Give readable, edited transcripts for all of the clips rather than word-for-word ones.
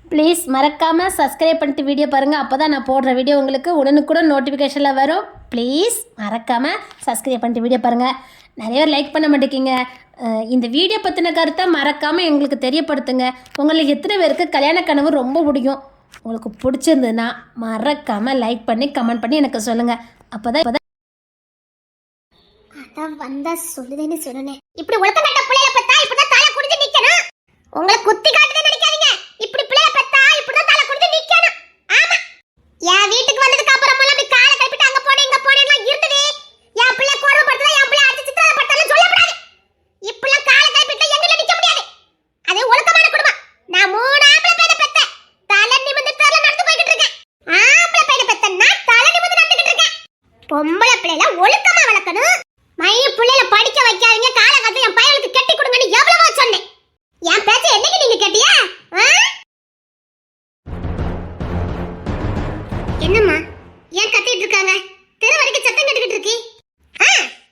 Please மறக்காமல் subscribe பண்ணிட்டு video பாருங்கள். அப்போ தான் நான் போடுற வீடியோ உங்களுக்கு உடனுக்குடன் நோட்டிஃபிகேஷனில் வரும். ப்ளீஸ் மறக்காமல் சப்ஸ்கிரைப் பண்ணிட்டு வீடியோ பாருங்கள். நிறைய பேர் லைக் பண்ண மாட்டேங்கிங்க. இந்த வீடியோ பற்றின கருத்தை மறக்காமல் எங்களுக்கு தெரியப்படுத்துங்க. உங்களுக்கு எத்தனை பேருக்கு கல்யாண கனவு ரொம்ப பிடிக்கும்? உங்களுக்கு பிடிச்சிருந்ததுன்னா மறக்காமல் லைக் பண்ணி கமெண்ட் பண்ணி எனக்கு சொல்லுங்கள். அப்போ தான் அதான் வந்தா சொல்லுதேன்னு சொன்னேன். இப்படி ஒழுக்க கட்ட பிள்ளைய பத்தா இப்படிதான் தலை குடிஞ்சு நிக்கணும். உங்களை குத்தி காட்டுதே நினைக்காதீங்க. இப்படி பிள்ளைய பத்தா இப்படிதான் தலை குடிஞ்சு நிக்கணும். ஆமா, என் வீட்டுக்கு வந்ததுக்கு அப்புறமா அப்படி காலை கழிப்பிட்டு அங்க போனே இங்க போனேன்னா இருந்தது. என் பிள்ளை கோர்வை படுத்தா என் பிள்ளை அடிச்சு சித்திரவதை படுத்தாலும் சொல்லக்கூடாது. இப்பெல்லாம் காலை கழிப்பிட்டு எங்கல நிக்க முடியாது. அது ஒழுக்கமான குடும்பம். நான் 3 ஆம்பளை பையனை பெத்தேன். தலை நிமிர்ந்து பேர்ல நடந்து போய்கிட்டு இருக்கேன். ஆம்பளை பையனை பெத்தேன்னா தலை நிமிர்ந்து நடந்துகிட்டு இருக்கேன். பொம்பளை பிள்ளைல ஒழுக்கமா வளர்க்கணும். மைய பிள்ளைல படிக்க வைக்காதீங்க, காலகட்டத்துல என் பையனுக்கு கட்டி கொடுங்கன்னு எவ்வளவோ சொன்னேன். என் பேச்ச என்னைக்கு நீங்க கேட்டியா? என்னம்மா ஏன் கத்திட்டு இருக்காங்க? தெரு வரைக்கும் சத்தம் கேட்டுக்கிட்டு இருக்கீ.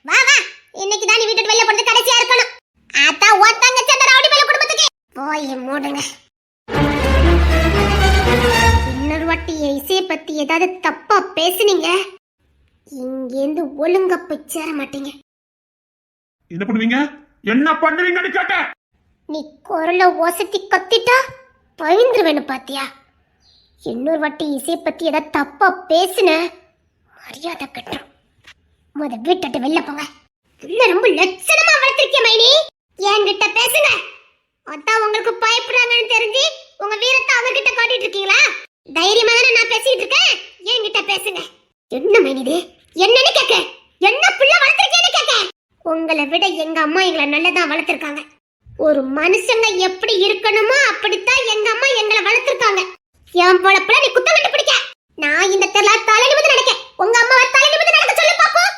வா வா, இன்னைக்கு தான் நீ வீட்டுக்கு வெளிய போறது கடைசியா இருக்கணும். ஆத்தா ஓட்டாங்க சந்த ரவுடி மேல குடும்பத்துக்கு போய் மூடுங்க. இன்னொரு வாட்டி இசையை பத்தி ஏதாவது தப்பா பேசுனீங்க, இங்கேந்து ஒழுங்கா போய் சேர மாட்டீங்க. என்ன பண்ணுவீங்க? என்ன பண்ணுவீங்கன்னு கேட்ட. நீ குரல ஓசத்தி கத்திட்டா பயந்துருவேன்னு பாத்தியா? இன்னொரு வாட்டி இசையை பத்தி ஏதாவது தப்பா பேசுன மரியாதை கட்டுறோம். முத வீட்டை வெளில போங்க. உள்ள ரொம்ப லட்சணமா வளர்த்திருக்கேன் மைனி. என்கிட்ட பேசுங்க. அதான் உங்களுக்கு பயப்படுறாங்கன்னு தெரிஞ்சு உங்க வீரத்தை அவர்கிட்ட காட்டிட்டு இருக்கீங்களா? தைரியமா தானே நான் பேசிட்டு இருக்கேன். என்கிட்ட பேசுங்க. என்ன மைனிது? என்னன்னு கேக்க? என்ன பிள்ளை வளர்த்திருக்கேன்னு கேக்க? உங்களை விட எங்க அம்மா எங்களை நல்லதா வளர்த்திருக்காங்க. ஒரு மனுஷங்க எப்படி இருக்கணுமோ அப்படித்தான் எங்க அம்மா எங்களை வளர்த்திருக்காங்க. என் பொழப்புல நீ குத்தம் கண்டுபிடிக்க. நான் இந்த தெருல தலை நிமிர்ந்து நடக்கேன். உங்க அம்மாவை தலை நிமிர்ந்து நடக்க சொல்லு பாப்போம்.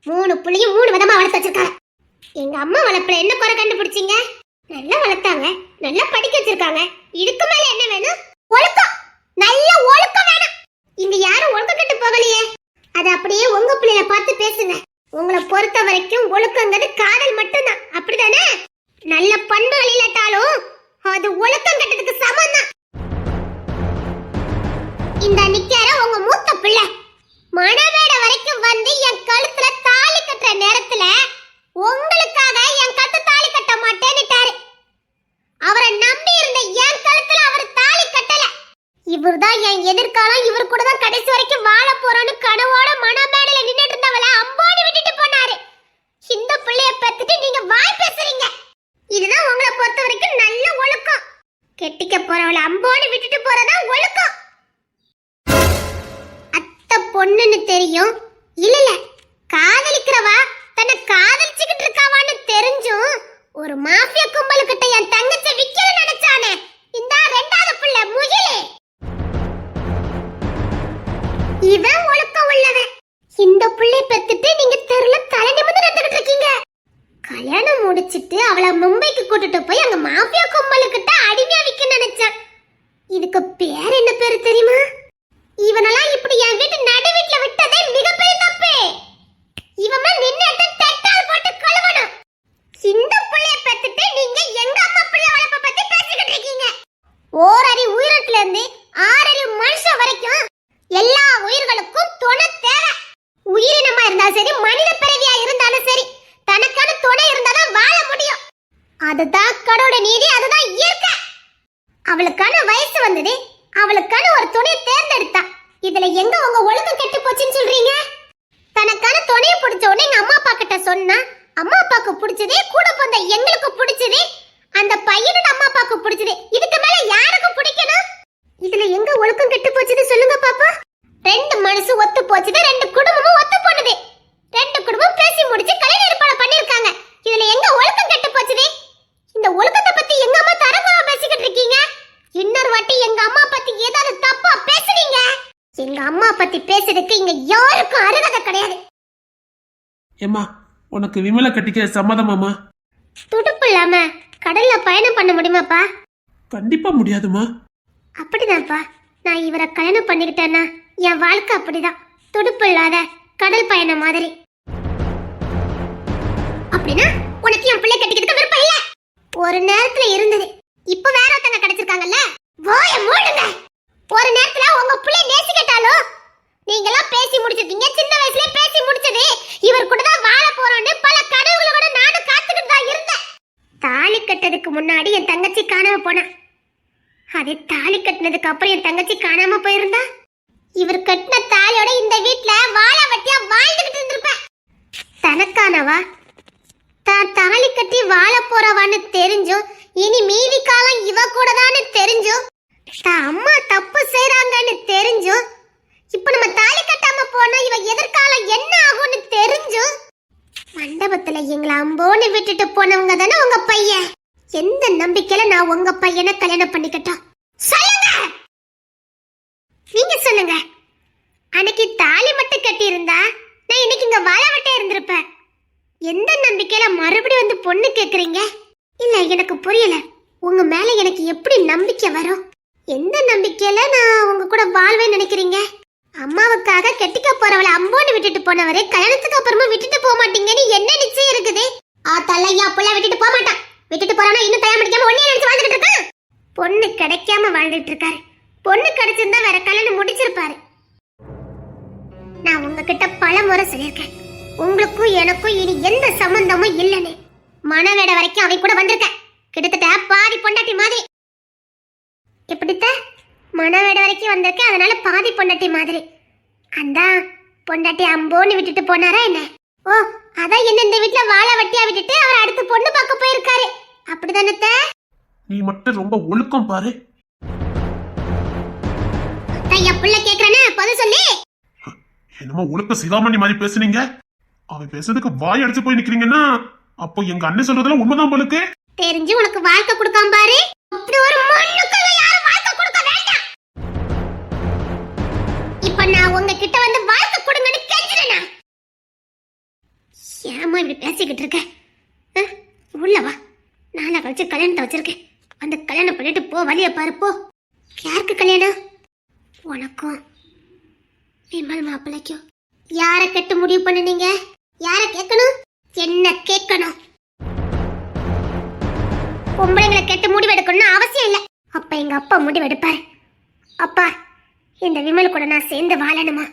3 புள்ளையும் 3 விதமா வளர்த்து வச்சிருக்காங்க. எங்க அம்மா வளர்ப்புல என்ன குறை கண்டுபிடிச்சீங்க? நல்லா வளர்த்தாங்க, நல்லா படிக்க வச்சிருக்காங்க. இதுக்கு மேல என்ன வேணும்? ஒழுக்கம், நல்ல ஒழுக்கம் வேணும். இங்க யாரும் ஒழுக்கம் கெட்டு போகலையே. அது அப்படியே உங்க பிள்ளைய பார்த்து பேசுங்க. உங்களை பொறுத்த வரைக்கும் ஒழுக்கங்கிறது காதல் மட்டும்தான், அப்படிதானே? நல்ல பண்புகள் இல்லாட்டாலும் அது ஒழுக்கம் கட்டதுக்கு சமம் தான். இந்த நிக்கிற உங்க மூத்த பிள்ளை மணவேட வரைக்கும் வந்து என் கழுத்துல தாலி கட்டுற நேரத்துல உங்களுக்காக என் கழுத்து தாலி கட்ட மாட்டேன்னுட்டாரு. அவரை நம்பி இருந்த என் கழுத்துல அவர் தாலி கட்டல. இவர்தான் என் எதிர்காலம், இவர் கூட தான் கடைசி வரைக்கும் வாழ போறோன்னு கனவோட மணமேடையில நின்னுட்டு இருந்தவள அம்போன்னு விட்டுட்டு போனாரு. இந்த பிள்ளைய பெத்துட்டு நீங்க வாய் பேசுறீங்க. இதுதான் உங்களை பொறுத்த வரைக்கும் நல்ல ஒழுக்கம். கெட்டிக்க போறவள அம்போன்னு விட்டுட்டு போறதா ஒழுக்கம். அத்தை பொண்ணுன்னு தெரியும், இல்ல காதலிக்கிறவா தன்னை காதலிச்சுக்கிட்டு இருக்காவான்னு தெரிஞ்சும் ஒரு மாஃபியா கும்பலுக்கிட்ட என் தங்கச்சி விக்கிற நினைச்சானே இந்த 2வது பிள்ளை முகிலே. இவன் ஒழுக்கம் உள்ளவன். இந்த பிள்ளை பெத்துட்டு நீங்க தெருல தலை நிமிர்ந்து நடந்துகிட்டு இருக்கீங்க. கல்யாணம் முடிச்சிட்டு அவளை மும்பைக்கு கூட்டிட்டு போய் அங்க மாஃபியா கும்பலுக்கிட்ட அடிமையா விக்க நினைச்சான். இதுக்கு பேர் என்ன பேரு தெரியுமா? இவனெல்லாம் இப்படி என் வீட்டு நடு வீட்டுல விட்டதே மிகப்பெரிய தப்பு. இவன் நின்னு தட்டால் போட்டு கழுவணும். இந்த பிள்ளைய பெத்துட்டு நீங்க எங்க அம்மா பிள்ளை வளர்ப்ப பத்தி பேசிக்கிட்டு இருக்கீங்க. ஓரறி உயிரத்துல இருந்து 6 மனுஷன் வரைக்கும் எல்லா உயிர்களுக்கும் துணை தேவை. உயிரினமா இருந்தாலும் சரி, மனித பிறவியா இருந்தாலும் சரி, தனக்கான துணை இருந்தாதான் வாழ முடியும். அதுதான் கடவுளோட நீதி, அதுதான் இயற்கை. அவளுக்கான வயசு வந்தது, அவளுக்கான ஒரு துணையை தேர்ந்தெடுத்தா. இதுல எங்க உங்க ஒழுக்கம் கெட்டு போச்சுன்னு சொல்றீங்க? தனக்கான துணையை பிடிச்ச உடனே எங்க அம்மா அப்பா கிட்ட சொன்னா, அம்மா அப்பாக்கு பிடிச்சதே கூட பிறந்த எங்களுக்கு பிடிச்சது, அந்த பையனோட அம்மா அப்பாக்கு பிடிச்சது. இதுக்கு மேல யாருக்கு பிடிக்கணும்? இதுல எங்க ஒழுக்கம் கெட்டு போச்சுன்னு சொல்லுங்க பாப்பா. 2 மனசு ஒத்து போச்சுது, 2 குடும்பமும் ஒத்து போனது. 2 குடும்பம் பேசி முடிச்சு கல்யாண ஏற்பாடு பண்ணிருக்காங்க. இதுல எங்க ஒழுக்கம் கெட்டு போச்சுது? இந்த ஒழுக்கத்தை பத்தி எங்க அம்மா தரமா பேசிக்கிட்டு இருக்கீங்க. இன்னொரு வாட்டி எங்க அம்மா பத்தி ஏதாவது தப்பா பேசுறீங்க, எங்க அம்மா பத்தி பேசுறதுக்கு இங்க யாருக்கும் அருகதை கிடையாது. ஏம்மா, உனக்கு விமலை கட்டிக்க சம்மதமாமா? துடுப்பு இல்லாம கடல்ல பயணம் பண்ண முடியுமாப்பா? கண்டிப்பா முடியாதுமா. அப்படிதான்ப்பா, நான் இவரை கல்யாணம் பண்ணிக்கிட்டேன்னா என் வாழ்க்கை அப்படிதான், துடுப்பு இல்லாத கடல் பயணம் மாதிரி. அப்படின்னா உனக்கு என் பிள்ளை கட்டிக்கிறதுக்கு விருப்பம் இல்ல? ஒரு நேரத்துல இருந்தது, இப்ப வேற ஒருத்தங்க கிடைச்சிருக்காங்கல்ல. வாய மூடு. முன்னாடி என் தங்கச்சி காணாம போனா. அதே தாலி கட்டினதுக்கு அப்புறம் என் தங்கச்சி காணாம போயிருந்தா இவர் கட்டின தாலியோட இந்த வீட்ல வாழ வட்டியா வாழ்ந்துகிட்டு இருந்திருப்ப. தனக்கானவா தான் தாலி கட்டி வாழ போறவான்னு தெரிஞ்சும் இனி மீதி காலம் இவ கூட தான்னு தெரிஞ்சும் தான் அம்மா தப்பு செய்றாங்கன்னு தெரிஞ்சும் இப்ப நம்ம தாலி கட்டாம போனா இவ எதிர்காலம் என்ன ஆகும்னு தெரிஞ்சும் மண்டபத்துல எங்களை அம்போன்னு விட்டுட்டு போனவங்க தானே உங்க பையன். எந்த நம்பிக்கையில நான் உங்க பையனை கல்யாணம் பண்ணிக்கிட்டோம் சொல்லுங்க, நீங்க சொல்லுங்க. அன்னைக்கு தாலி மட்டும் கட்டி இருந்தா நான் இன்னைக்கு இங்க வாழ விட்டே இருந்திருப்பேன். எந்த நம்பிக்கையில மறுபடியும் வந்து பொண்ணு கேக்குறீங்க? இல்ல எனக்கு புரியல. உங்க மேல எனக்கு எப்படி நம்பிக்கை வரும்? எந்த நம்பிக்கையில நான் உங்க கூட வாழ்வேன்னு நினைக்கிறீங்க? அம்மாவுக்காக கெட்டிக்க போறவளை அம்போன்னு விட்டுட்டு போனவரே கல்யாணத்துக்கு அப்புறமா விட்டுட்டு போக மாட்டீங்கன்னு என்ன நிச்சயம் இருக்குது? தலையா புள்ள விட்டுட்டு போக மாட்டான். விட்டுட்டு போறானா இன்னும் கல்யாணம் முடிக்காம ஒன்னே நினைச்சு வாழ்ந்துட்டு இருக்கான். பொண்ணு கிடைக்காம வாழ்ந்துட்டு இருக்காரு. பொண்ணு கிடைச்சிருந்தா வேற கல்யாணம் முடிச்சிருப்பாரு. நான் உங்ககிட்ட பல முறை சொல்லியிருக்கேன், உங்களுக்கும் எனக்கும் இனி எந்த சம்பந்தமும் இல்லைன்னு. மனவேட வரைக்கும் அவை கூட வந்திருக்கேன். கிட்டத்தட்ட பாதி பொண்டாட்டி மாதிரி. எப்படித்த மனவேட வரைக்கும் வந்திருக்கேன், அதனால பாதி பொண்டாட்டி மாதிரி. அந்த பொண்டாட்டி அம்போன்னு விட்டுட்டு போனாரா என்ன? ஓ அதான் என்ன இந்த வீட்டுல வாழ வட்டியா விட்டுட்டு அவர் அடுத்து பொண்ணு பார்க்க போயிருக்காரு. அப்படிதானே? நீ மட்டும் ரொம்ப ஒழுக்கம் பாரு. ஐயா புள்ள கேக்குறானே பதில் சொல்லி. என்னமோ ஒழுக்க சிதாமணி மாதிரி பேசுனீங்க. அவன் பேசுறதுக்கு வாய் அடிச்சு போய் நிக்கிறீங்கன்னா அப்போ எங்க அண்ணன் சொல்றதுல உண்மைதான் போலுக்கு. தெரிஞ்சு உனக்கு வாழ்க்கை கொடுக்காம பாரு. அப்படி ஒரு மண்ணுக்கு யாரும் வாழ்க்கை கொடுக்க வேண்டாம். இப்ப நான் உங்ககிட்ட வந்து வாழ்க்கை கொடுங்கன்னு கேக்குறேனா? ஏமா இப்படி பேசிக்கிட்டு இருக்க? உள்ள வா. நாளை கழிச்சு கல்யாணத்தை வச்சிருக்கேன். அந்த கல்யாணம் பண்ணிட்டு போ, வழிய பாரு போ. யாருக்கு கல்யாணம்? உனக்கும் விமல் மாப்பிள்ளைக்கும். யாரை கெட்டு முடிவு பண்ணுனீங்க? யாரை கேட்கணும்? என்ன கேட்கணும்? பொம்பளைங்களை கெட்டு முடிவு எடுக்கணும்னு அவசியம் இல்லை. அப்ப எங்க அப்பா முடிவு எடுப்பாரு. அப்பா இந்த விமல் கூட நான் சேர்ந்து வாழணுமா?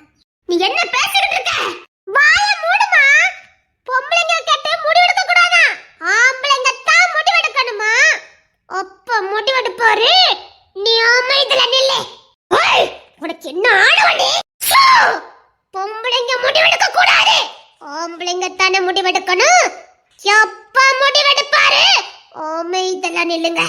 நீ என்ன பேசிக்கிட்டு இருக்க? வாய மூடுமா. பொம்பளைங்க கெட்டு முடிவு எடுக்க கூடாதா? ஆம்பளைங்க தான் முடிவு எடுக்கணுமா? அப்ப முடிவு எடுப்பாரு. நீ அமைதில நில்லு. ஓய் உனக்கு என்ன ஆளவனே? பொம்பளைங்க முடிவெடுக்க கூடாது. ஆம்பளைங்க தானே முடிவெடுக்கணும். எப்ப முடிவெடுப்பாரு? அமைதில நில்லுங்க.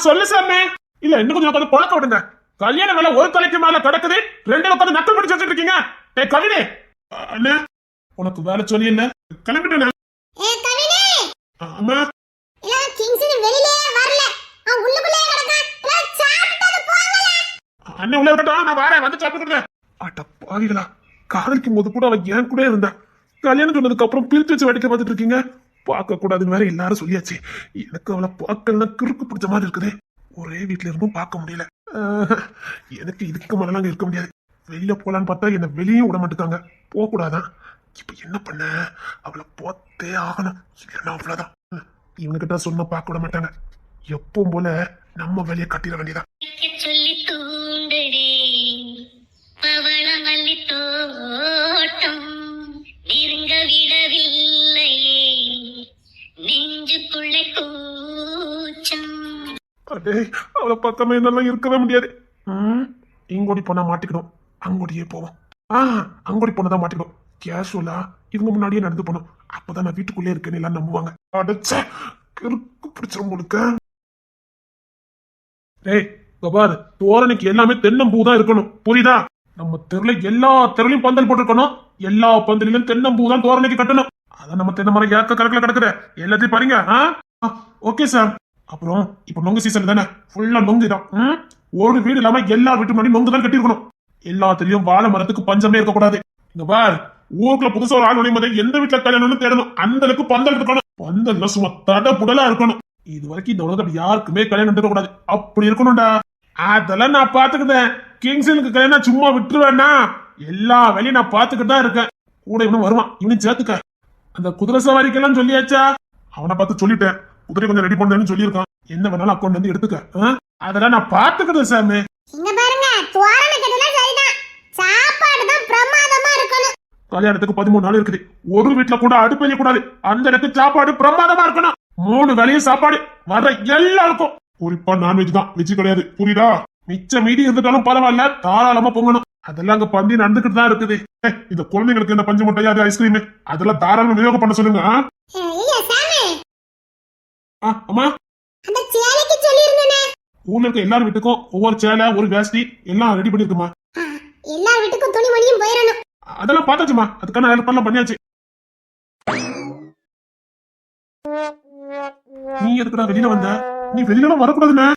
சொல்லு சாமி. இல்ல இன்னும் கொஞ்சம் உட்காந்து பழக்க விடுங்க. கல்யாண வேலை ஒரு தலைக்கு மேல கிடக்குது, ரெண்டு உட்காந்து நக்கல் பிடிச்சு வச்சுட்டு இருக்கீங்க. கவினே அண்ணே உனக்கு வேலை சொல்லி இல்ல கிளம்பிட்டேன். அம்மா அண்ணன் உள்ள விட்டா நான் வரேன், வந்து சாப்பிட்டுக்கிறேன். அட்ட பாவிகளா, காதலிக்கும் போது கூட அவ என் கூட இருந்தா. கல்யாணம் சொன்னதுக்கு அப்புறம் பிரித்து வச்சு வேடிக்கை பார்த்துட்டு இருக்கீங்க. பார்க்க கூடாதுன்னு வேற எல்லாரும் சொல்லியாச்சு. எனக்கு அவளை பார்க்கலாம் கிறுக்கு பிடிச்ச மாதிரி இருக்குது. ஒரே வீட்டுல இருந்தும் பார்க்க முடியல. எனக்கு இதுக்கு மேலாம் இருக்க முடியாது. வெளியில போலான்னு பார்த்தா என்ன வெளியும் விட மாட்டாங்க. போக கூடாதான். இப்ப என்ன பண்ண? அவளை போத்தே ஆகணும். இல்லைன்னா அவ்வளவுதான். இவங்க கிட்ட சொன்ன பார்க்க விட மாட்டாங்க. எப்பவும் போல நம்ம வேலையை கட்டிட வேண்டியதான். சொல்லி தூண்டடி பவளமல்லி தோட்டம் நெருங்க விடவில்லையே நெஞ்சுக்குள்ளே கூச்சம். அடே அவளை பக்கமே என்னெல்லாம் இருக்கவே முடியாது. இங்கோடி போனா மாட்டிக்கணும். அங்கோடியே போவோம். அங்கோடி போனதான் மாட்டிக்கணும். கேஷுவலா இவங்க முன்னாடியே நடந்து போனோம். அப்பதான் நான் வீட்டுக்குள்ளே இருக்கேன்னு எல்லாம் நம்புவாங்க. அடைச்ச கிறுக்கு பிடிச்சிரும் முழுக்க. டேய் பாரு, தோரணைக்கு எல்லாமே தென்னம்பூ தான் இருக்கணும், புரியுதா? நம்ம தெருல எல்லா தெருலையும் பந்தல் போட்டுருக்கணும். எல்லா பந்தலிலும் தென்னம்பூ தான் தோரணைக்கு கட்டணும். அதான் நம்ம தென்னை மரம் ஏக்க கணக்குல கிடக்குற எல்லாத்தையும் பாருங்க. Okay sir. அப்புறம் இப்ப நொங்கு சீசன் தானே, ஃபுல்லா நொங்கு தான். ஒரு வீடு இல்லாம எல்லா வீட்டு முன்னாடி நொங்கு தான் கட்டிருக்கணும். எல்லாத்திலயும் வாழை மரத்துக்கு பஞ்சமே இருக்கக்கூடாது. இங்க பார், ஊருக்குள்ள புதுசா ஒரு ஆள் நுழையும் எந்த வீட்டுல கல்யாணம்னு தேடணும். அந்த அளவுக்கு பந்தல் இருக்கணும். பந்தல்ல சும்மா தட புடலா இருக்கணும். இது வரைக்கும் இந்த உலகம் யாருக்குமே கல்யாணம் இருக்க கூடாது. அப்படி இருக்கணும்டா. அதெல்லாம் நான் பாத்துக்கிட்டேன். கிங்ஸனுக்கு கல்யாணம் சும்மா விட்டுருவேன்னா எல்லா வேலையும் நான் பாத்துக்கிட்டு தான் இருக்கேன். கூட இவனும் வருவான், இவனும் சேர்த்துக்க. அந்த குதிரை சவாரிக்கெல்லாம் சொல்லியாச்சா? அவனை பார்த்து சொல்லிட்டேன். குதிரை கொஞ்சம் ரெடி பண்ணு சொல்லியிருக்கான். என்ன வேணாலும் அக்கௌண்ட் வந்து எடுத்துக்க. அதெல்லாம் நான் பாத்துக்கிறேன் சாமி. இங்க பாருங்க, தோரண கட்டலாம் சரிதான், சாப்பாடு தான் பிரமாதமா இருக்கணும். கல்யாணத்துக்கு 13 நாள் இருக்குது. ஒரு வீட்டுல கூட அடுப்பெரிய கூடாது. அந்த இடத்து சாப்பாடு பிரமாதமா இருக்கணும். 3 வேளையும் சாப்பாடு வர எல்லாருக்கும். குறிப்பா நான்வெஜ் தான், வெஜ் கிடையாது. புரியுதா? மிச்ச மீதி இருந்துட்டாலும் பரவாயில்ல, தாராளமா பொங்கணும். அதெல்லாம் அங்க பந்தி நடந்துகிட்டு தான் இருக்குது. இந்த குழந்தைங்களுக்கு இந்த பஞ்சு முட்டையா அது ஐஸ்கிரீம் அதெல்லாம் தாராளமா விநியோகம் பண்ண சொல்லுங்க. ஐயா சாமி, அம்மா, அந்த சேலைக்கு சொல்லிருந்தேனே, ஊர்ல இருக்க எல்லார் வீட்டுக்கும் ஒவ்வொரு சேலை ஒரு வேஷ்டி எல்லாம் ரெடி பண்ணிருக்குமா. எல்லா வீட்டுக்கும் துணி மணியும் போயிடணும். அதெல்லாம் பார்த்தாச்சுமா, அதுக்கான ஏற்பாடுலாம் பண்ணியாச்சு. நீ எதுக்குடா வெளியில வந்த? நீ வெளியில வரக்கூடாதுன்னு.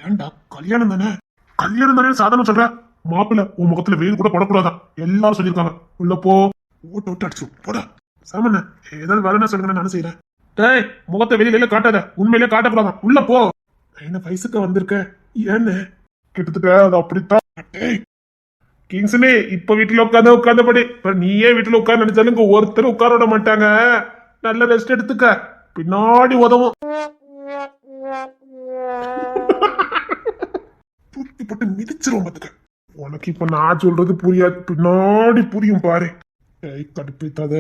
ஏன்டா, கல்யாணம் தானே. கல்யாணம் தானே சாதாரண சொல்ற. மாப்பிள்ள உன் முகத்துல வெயில் கூட படக்கூடாதான் எல்லாரும் சொல்லிருக்காங்க. உள்ள போ, ஓட்டு விட்டு அடிச்சு போடா. சாமண்ண ஏதாவது வரணும் சொல்லுங்க, நானும் செய்யறேன். டேய், முகத்தை வெளியில காட்டாத, உண்மையிலே காட்டக்கூடாதான். உள்ள போ. என்ன வயசுக்கு வந்திருக்க? ஏன்னு கிட்டத்தட்ட அது அப்படித்தான். டேய் கிங்ஸ்னே, இப்ப வீட்டுல உட்காந்தபடி இப்ப நீயே வீட்டுல உட்கார்ந்து நினைச்சாலும் இங்க ஒருத்தர் உட்கார விட மாட்டாங்க. நல்ல ரெஸ்ட் எடுத்துக்க, பின்னாடி உதவும். தூக்கி போட்டு மிதிச்சிரும் பாத்துக்க. உனக்கு இப்ப நான் சொல்றது புரியாது, பின்னாடி புரியும் பாரு. கடுப்பித்தாத.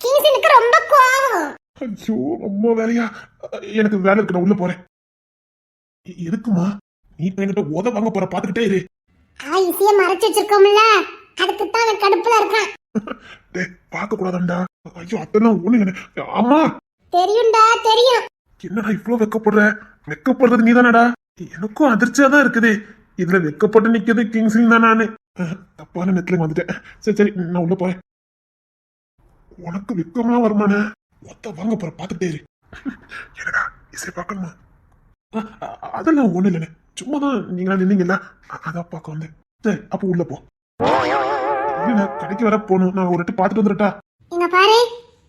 கிங்ஸனுக்கு ரொம்ப கோவம். ஐயோ, ரொம்ப வேலையா? எனக்கு வேலை இருக்கு, நான் உள்ள போறேன். எதுக்குமா நீ என்கிட்ட உத வாங்க போற? பாத்துக்கிட்டே இரு. ஈஸியா மறைச்சு வச்சிருக்கோம்ல, அதுக்கு தான் அவன் கடுப்புல இருக்கான். டேய், பார்க்க கூடாதாண்டா. ஐயோ, அதெல்லாம் ஒண்ணு. அம்மா, தெரியும்டா தெரியும். என்னடா இவ்வளவு வெக்கப்படுற? வெக்கப்படுறது நீதானடா? எனக்கும் அதிர்ச்சியா தான் இருக்குது. இதுல வெக்கப்பட்டு நிக்கிறது கிங்ஸ்லின் தான். நானு தப்பான நெத்துல வந்துட்டேன். சரி சரி, நான் உள்ள போறேன். உனக்கு வெக்கமா வருமான? ஒத்த வாங்க போற, பாத்துக்கிட்டே இரு. எனக்கா இசை பார்க்கணுமா? அதெல்லாம் ஒண்ணு இல்லைண்ணே, சும்மாதான் நீங்களா நின்னீங்கல்ல, அதான் பார்க்க வந்தேன். சரி, அப்ப உள்ள போ. கடைக்கு வர போகணும், நான் ஒரு பாத்துட்டு வந்துட்டா. இங்க பாரு,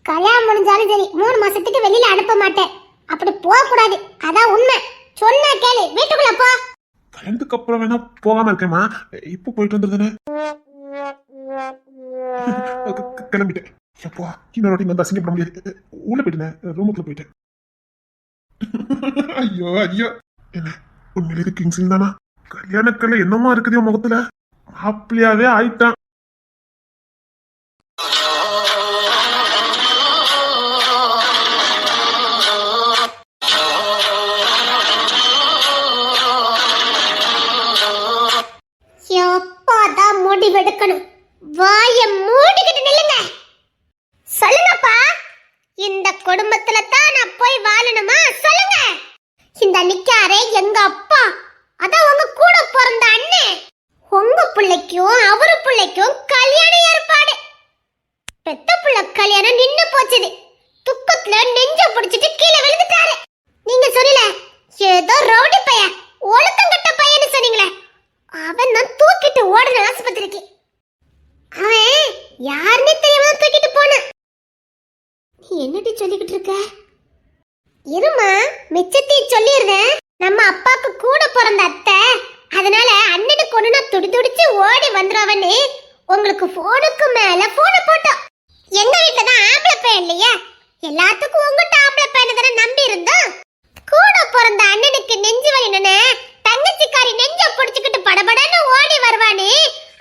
கல்யாணம் முடிஞ்சாலும் சரி 3 மாசத்துக்கு வெளியில அனுப்ப மாட்டேன். அப்படி போக கூடாது, அதான் உண்மை. சொன்னா கேளு, வீட்டுக்குள்ள போ. கல்யாணத்துக்கு அப்புறம் வேணா போகாம இருக்கேம்மா, இப்ப போயிட்டு வந்துருதுன்னு கிளம்பிட்டேன். எப்போ இன்னொரு வாட்டி வந்து அசிங்கப்பட முடியாது. உள்ள போயிட்டேன், ரூமுக்குள்ள போயிட்டேன். ஐயோ ஐயோ, என்ன உண்மையிலே இது கிங்ஸ்லின் தானா? கல்யாணக்கல்ல என்னமா இருக்குது முகத்துல? மாப்பிள்ளையாவே ஆயிட்டான். எப்போதான் முடிவெடுக்கணும்? வாய மூடிக்கிட்டு நில்லுங்க. சொல்லுங்கப்பா, இந்த குடும்பத்துல தான் நான் போய் வாழணுமா? சொல்லுங்க. இந்த நிக்காரே எங்க அப்பா, அதான் உங்க கூட பிறந்த அண்ணன். உங்க பிள்ளைக்கும் அவரு பிள்ளைக்கும் கல்யாண ஏற்பாடு. பெத்த புள்ள கல்யாணம் நின்னு போச்சுது. துக்கத்துல நெஞ்ச பிடிச்சிட்டு கீழே விழுந்துட்டாரு. நீங்க சொல்லல, ஏதோ ரவுடி பையன், ஒழுக்கம் கட்ட பையன்னு சொன்னீங்களே, அவன் தான் தூக்கிட்டு ஓடுன ஆஸ்பத்திரிக்கு. அவன் யாருன்னே தெரியாம தூக்கிட்டு போனான். நீ என்னடி சொல்லிக்கிட்டு இருக்க? இருமா, மிச்சத்தையும் சொல்லிடுறேன். நம்ம அப்பாக்கு கூட பிறந்த அத்தை, அதனால அண்ணனுக்கு ஒண்ணுனா துடி துடிச்சு ஓடி வந்துருவன்னு உங்களுக்கு போனுக்கு மேல போன போட்டோம். எங்க வீட்டுல தான் ஆம்பளை பையன் இல்லையா, எல்லாத்துக்கும் உங்ககிட்ட ஆம்பளை பையனை தானே நம்பி இருந்தோம். கூட பிறந்த அண்ணனுக்கு நெஞ்சு வலின்னு தங்கச்சிக்காரி நெஞ்ச பிடிச்சுக்கிட்டு படபடன்னு ஓடி வருவானு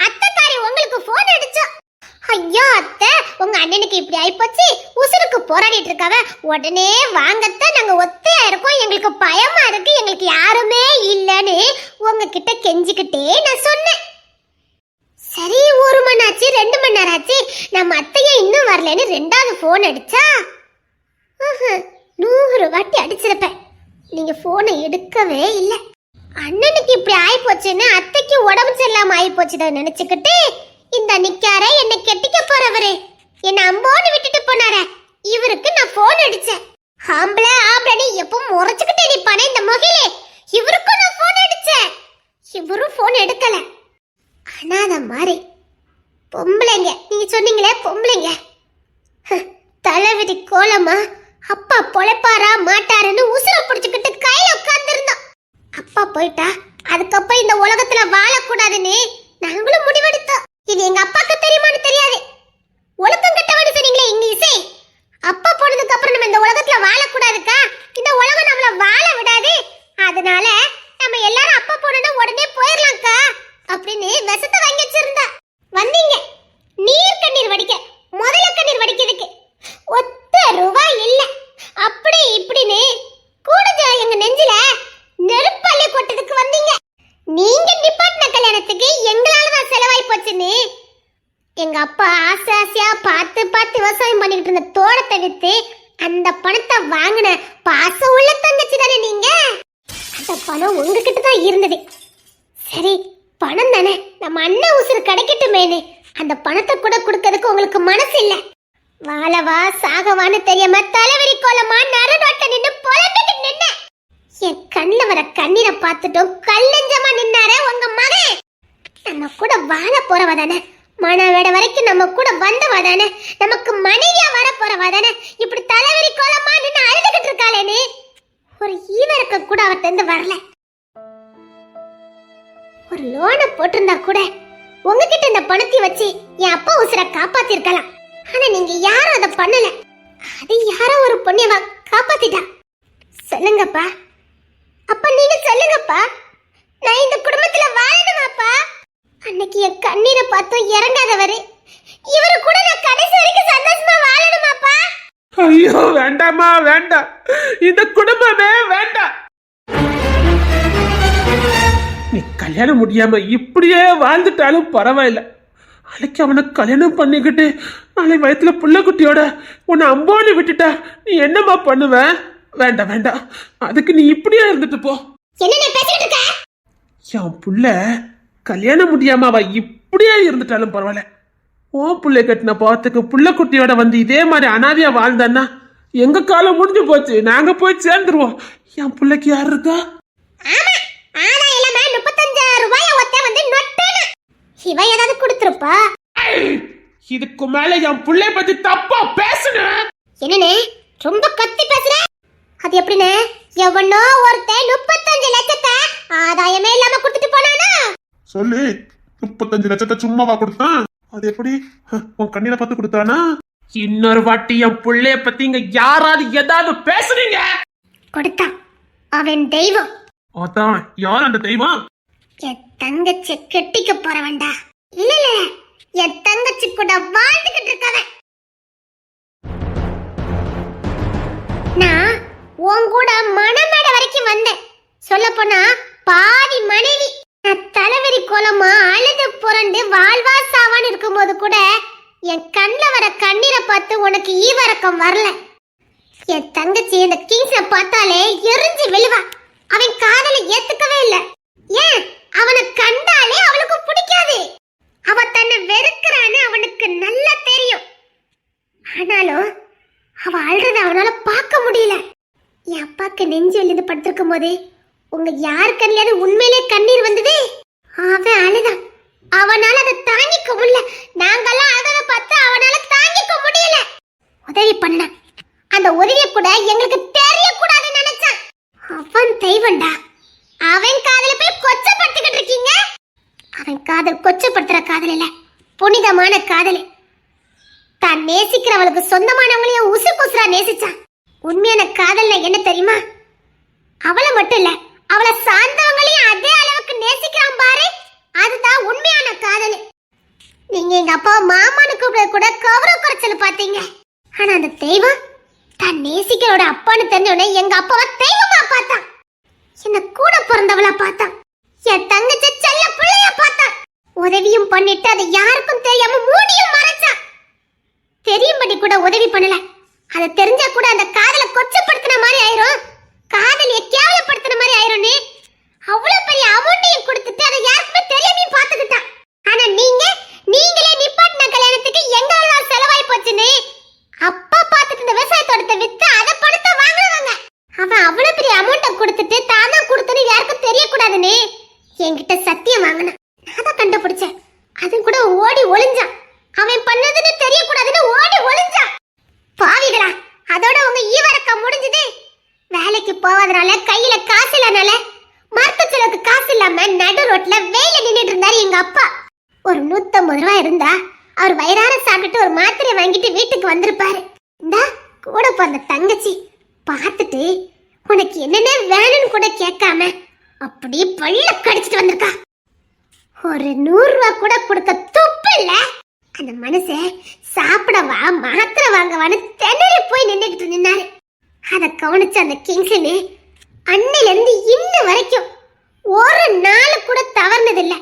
அத்தைக்காரி உங்களுக்கு போன் அடிச்சோம். ஐயோ அத்தை, உங்க அண்ணனுக்கு இப்படி ஆயிப்போச்சு, உசுருக்கு போராடிட்டு இருக்காவ, உடனே வாங்கத்தான் நாங்க ஒத்தையா இருக்கோம், எங்களுக்கு பயமா இருக்கு, எங்களுக்கு யாருமே இல்லன்னு உங்ககிட்ட கெஞ்சிக்கிட்டே நான் சொன்னேன். சரி, 1 மணி ஆச்சு, 2 மணி நேரம் ஆச்சு, நம்ம அத்தையா இன்னும் வரலன்னு 2வது போன் அடிச்சா. 100 வாட்டி அடிச்சிருப்பேன், நீங்க போனை எடுக்கவே இல்லை. அண்ணனுக்கு இப்படி ஆயிப்போச்சுன்னு அத்தைக்கு உடம்பு சரியில்லாம ஆயிப்போச்சுதான் நினைச்சுக்கிட்டு இந்த நிக்கார என்னை கெட்டிக்க போறவரு என்ன அம்போன்னு விட்டுட்டு போனார, இவருக்கு நான் போன் அடிச்சேன். ஆம்பளை ஆம்பளை எப்பவும் முறைச்சுக்கிட்டே நிப்பானே இந்த மொகிலே, இவருக்கும் நான் போன் அடிச்சேன். இவரும் போன் எடுக்கல. அனாத மாதிரி பொம்பளைங்க, நீங்க சொன்னீங்களே பொம்பளைங்க, தலைவிதி கோலமா. அப்பா பொழைப்பாரா மாட்டாருன்னு உசுர பிடிச்சுக்கிட்டு கையில உட்கார்ந்து இருந்தோம். அப்பா போயிட்டா, அதுக்கப்புறம் இந்த உலகத்துல வாழக்கூடாதுன்னு நாங்களும் முடிவெடுத்தோம். இது எங்க அப்பாக்கு தெரியுமான்னு தெரியாது. ஒழுக்கம் கட்டவன்னு சொன்னீங்களே இங்கிலீஷே, அப்பா போனதுக்கு அப்புறம் நம்ம இந்த உலகத்துல வாழக்கூடாதுக்கா, இந்த உலகம் நம்மள வாழ விடாது. அதனால நம்ம எல்லாரும் போச்சுன்னு எங்க அப்பா ஆசை ஆசையா பார்த்து பார்த்து விவசாயம் பண்ணிக்கிட்டு இருந்த தோட்டத்தை வித்து அந்த பணத்தை வாங்கின பாசம் உள்ள தங்கச்சி தானே நீங்க. அந்த பணம் உங்ககிட்ட தான் இருந்தது. சரி, பணம் தானே, நம்ம அண்ணன் உசுறு கிடைக்கட்டுமேனு அந்த பணத்தை கூட கொடுக்கறதுக்கு உங்களுக்கு மனசு இல்ல. வாழவா சாகவான்னு தெரியாம தலைவரி கோலமா நரநோட்ட நின்னு புலம்பிக்கிட்டு நின்ன. என் கண்ணுல வர கண்ணீரை பார்த்துட்டும் கல்லஞ்சமா நின்னாரே உங்க மகன். நம்ம கூட வாழ போறவ தானே, மனவேட வரைக்கும் நம்ம கூட வந்தவ தானே, நமக்கு மனைவியா வர போறவ தானே, இப்படி தலைவரி கோலமா நின்னு அழுதுகிட்டு இருக்காளேன்னு ஒரு ஈவரக்க கூட அவர்கிட்ட இருந்து வரல. ஒரு லோனை போட்டிருந்தா கூட உங்ககிட்ட இந்த பணத்தை வச்சு என் அப்பா உசுரை காப்பாத்திருக்கலாம். ஆனா நீங்க யாரும் அதை பண்ணல. அது யாரோ ஒரு பொண்ணியவா காப்பாத்திட்டா. சொல்லுங்கப்பா, அப்ப நீங்க சொல்லுங்கப்பா, நான் இந்த குடும்பத்துல வாழணுமாப்பா? அன்னைக்கு என் கண்ணீரை பார்த்தும் இறங்காதவரு இவரு கூட நான் கடைசி வரைக்கும் சந்தோஷமா வாழணுமாப்பா? ஐயோ வேண்டாமா, வேண்டாம், இந்த குடும்பமே வேண்டாம். நீ கல்யாணம் முடியாம இப்படியே வாழ்ந்துட்டாலும் பரவாயில்ல. நாளைக்கு அவனை கல்யாணம் பண்ணிக்கிட்டு நாளை வயத்துல புள்ள குட்டியோட உன்னை அம்போன்னு விட்டுட்டா நீ என்னம்மா பண்ணுவ? வேண்டாம் வேண்டாம், அதுக்கு நீ இப்படியே இருந்துட்டு போ. என்ன நீ பேசிட்டு இருக்க? என் புள்ள கல்யாணம் முடியாம அவ இப்படியே இருந்துட்டாலும் பரவாயில்ல. ஓ புள்ளை கட்டின பாவத்துக்கு புள்ள குட்டியோட வந்து இதே மாதிரி அனாதையா வாழ்ந்தான்னா எங்க காலம் முடிஞ்சு போச்சு, நாங்க போய் சேர்ந்துருவோம். என் பிள்ளைக்கு யார் இருக்கா? ஆமா, ஆனா எல்லாமே 35,000 ரூபாய் ஒத்த வந்து நொட்டேனா இவ ஏதாவது கொடுத்துருப்பா. இதுக்கு மேல என் புள்ளை பத்தி தப்பா பேசுன. என்னனே ரொம்ப கத்தி பேசுற? அது எப்படினே? எவனோ ஒருத்தன் 35 லட்சத்தை ஆதாயமே இல்லாம கொடுத்துட்டு போனானா? சொல்லு, 35 லட்சத்தை சும்மாவா கொடுத்தான்? அது எப்படி உன் கண்ணீரை பார்த்து கொடுத்தானா? இன்னொரு வாட்டி என் புள்ளைய பத்தி இங்க யாராவது ஏதாவது பேசுறீங்க? கொடுத்தான், அவன் தெய்வம். அதான், யார் அந்த தெய்வம்? என் தங்கச்சி கெட்டிக்க போறவன்டா. இல்ல இல்ல, என் தங்கச்சி கூட வாழ்ந்துகிட்டு இருக்கவன். நான் உன் கூட மணமேட வரைக்கும் வந்தேன். சொல்ல போனா பாதி மனைவி. நான் தலைவரி கோலமா அழுது புரண்டு வாழ்வா சாவான்னு இருக்கும்போது கூட என் கண்ணுல வர கண்ணீரை பார்த்து உனக்கு ஈவரக்கம் வரல. என் தங்கச்சி இந்த கிங்ஸ பார்த்தாலே எரிஞ்சு விழுவா. அவன் காதலை ஏத்துக்கவே இல்ல. ஏன்? அவனை கண்டாலே அவளுக்கு பிடிக்காது. அவ தன்னை வெறுக்கிறான்னு அவனுக்கு நல்லா தெரியும். ஆனாலும் அவ அழுறத அவனால பார்க்க முடியல. என் அப்பாக்கு நெஞ்சு எழுந்து படுத்திருக்கும் போது உங்க யார் கண்ணில உண்மையிலே கண்ணீர் வந்தது? அவன் அழுதான். அவனால அதை தாங்கிக்க முடியல. நாங்கெல்லாம் அழுத பார்த்து அவனால தாங்கிக்க முடியல. உதவி பண்ண அந்த உதவிய கூட எங்களுக்கு தெரியக்கூடாதுன்னு நினைச்சான். அவன் தெய்வம்டா. அவன் காதல போய் கொச்சப்படுத்திக்கிட்டு இருக்கீங்க. அவன் காதல் கொச்சப்படுத்துற காதல் இல்ல, புனிதமான காதல். தான் நேசிக்கிறவளுக்கு சொந்தமானவங்களையும் உசுக்குசுரா நேசிச்சான். உண்மையான காதல்னா என்ன தெரியுமா? அவளை மட்டும் இல்ல, அவளை சார்ந்தவங்களையும் அதே அளவுக்கு நேசிக்கிறான் பாரு, அதுதான் உண்மையான காதல். நீங்க எங்க அப்பா மாமான்னு கூப்பிட கூட கௌரவ குறைச்சல் பாத்தீங்க. ஆனா அந்த தெய்வம் தான் நேசிக்கிறோட அப்பான்னு தெரிஞ்சவனே எங்க அப்பாவை தெய்வமா பார்த்தான். என்ன கூட பிறந்தவளா பார்த்தான். என் தங்கச்சி செல்ல பிள்ளைய பார்த்தான். உதவியும் பண்ணிட்டு அதை யாருக்கும் தெரியாம மூடியும் மறைச்சான். தெரியும்படி கூட உதவி பண்ணல. அதை தெரிஞ்சா கூட அந்த காதலை கொச்சப்படுத்தின மாதிரி ஆயிரும், காதலிய கேவலப்படுத்தின மாதிரி ஆயிரும். அவ்வளவு பெரிய அமௌண்ட்டையும் கொடுத்துட்டு அதை யாருக்குமே தெரியாம பார்த்துக்கிட்டான். ஆனா நீங்களே நிப்பாட்டின கல்யாணத்துக்கு எங்கெல்லாம் செலவாய் போச்சுன்னு அப்பா பார்த்துட்டு இந்த விவசாய தோட்டத்தை வித்து அதை பணத்தை வாங்குவாங்க. அவன் அவ்வளவு பெரிய அமௌண்ட்டை கொடுத்துட்டு தானா கொடுத்தன்னு யாருக்கும் தெரியக்கூடாதுன்னு என்கிட்ட சத்தியம் வாங்கினான். நான் தான் கண்டுபிடிச்சேன். அது கூட ஓடி ஒளிஞ்சான். அவன் பண்ணதுன்னு தெரியக்கூடாதுன்னு ஓடி ஒளிஞ்சான். பாவிகளா, அதோட உங்க ஈவரக்கம் முடிஞ்சது. வேலைக்கு போவதனால கையில காசு இல்லனால மருத்துவ செலவுக்கு காசு இல்லாம நடு ரோட்ல வெயில நின்னுட்டு இருந்தாரு எங்க அப்பா. ஒரு 150 ரூபாய் இருந்தா அவர் வயிறார சாப்பிட்டுட்டு ஒரு மாத்திரை வாங்கிட்டு வீட்டுக்கு வந்திருப்பாரு. இந்தா கூட பிறந்த தங்கச்சி பார்த்துட்டு உனக்கு என்னென்ன வேணும்னு கூட கேட்காம அப்படியே பல்ல கடிச்சிட்டு வந்திருக்கா. ஒரு 100 ரூபாய் கூட கொடுக்க துப்பு இல்ல. அந்த மனுஷன் சாப்பிடவா மாத்திரை வாங்கவான்னு திணறி போய் நின்றுகிட்டு நின்னாரு. அதை கவனிச்ச அந்த கிங்ஸ்லு அன்னையில இருந்து இன்ன வரைக்கும் ஒரு நாள் கூட தவறுனதில்ல.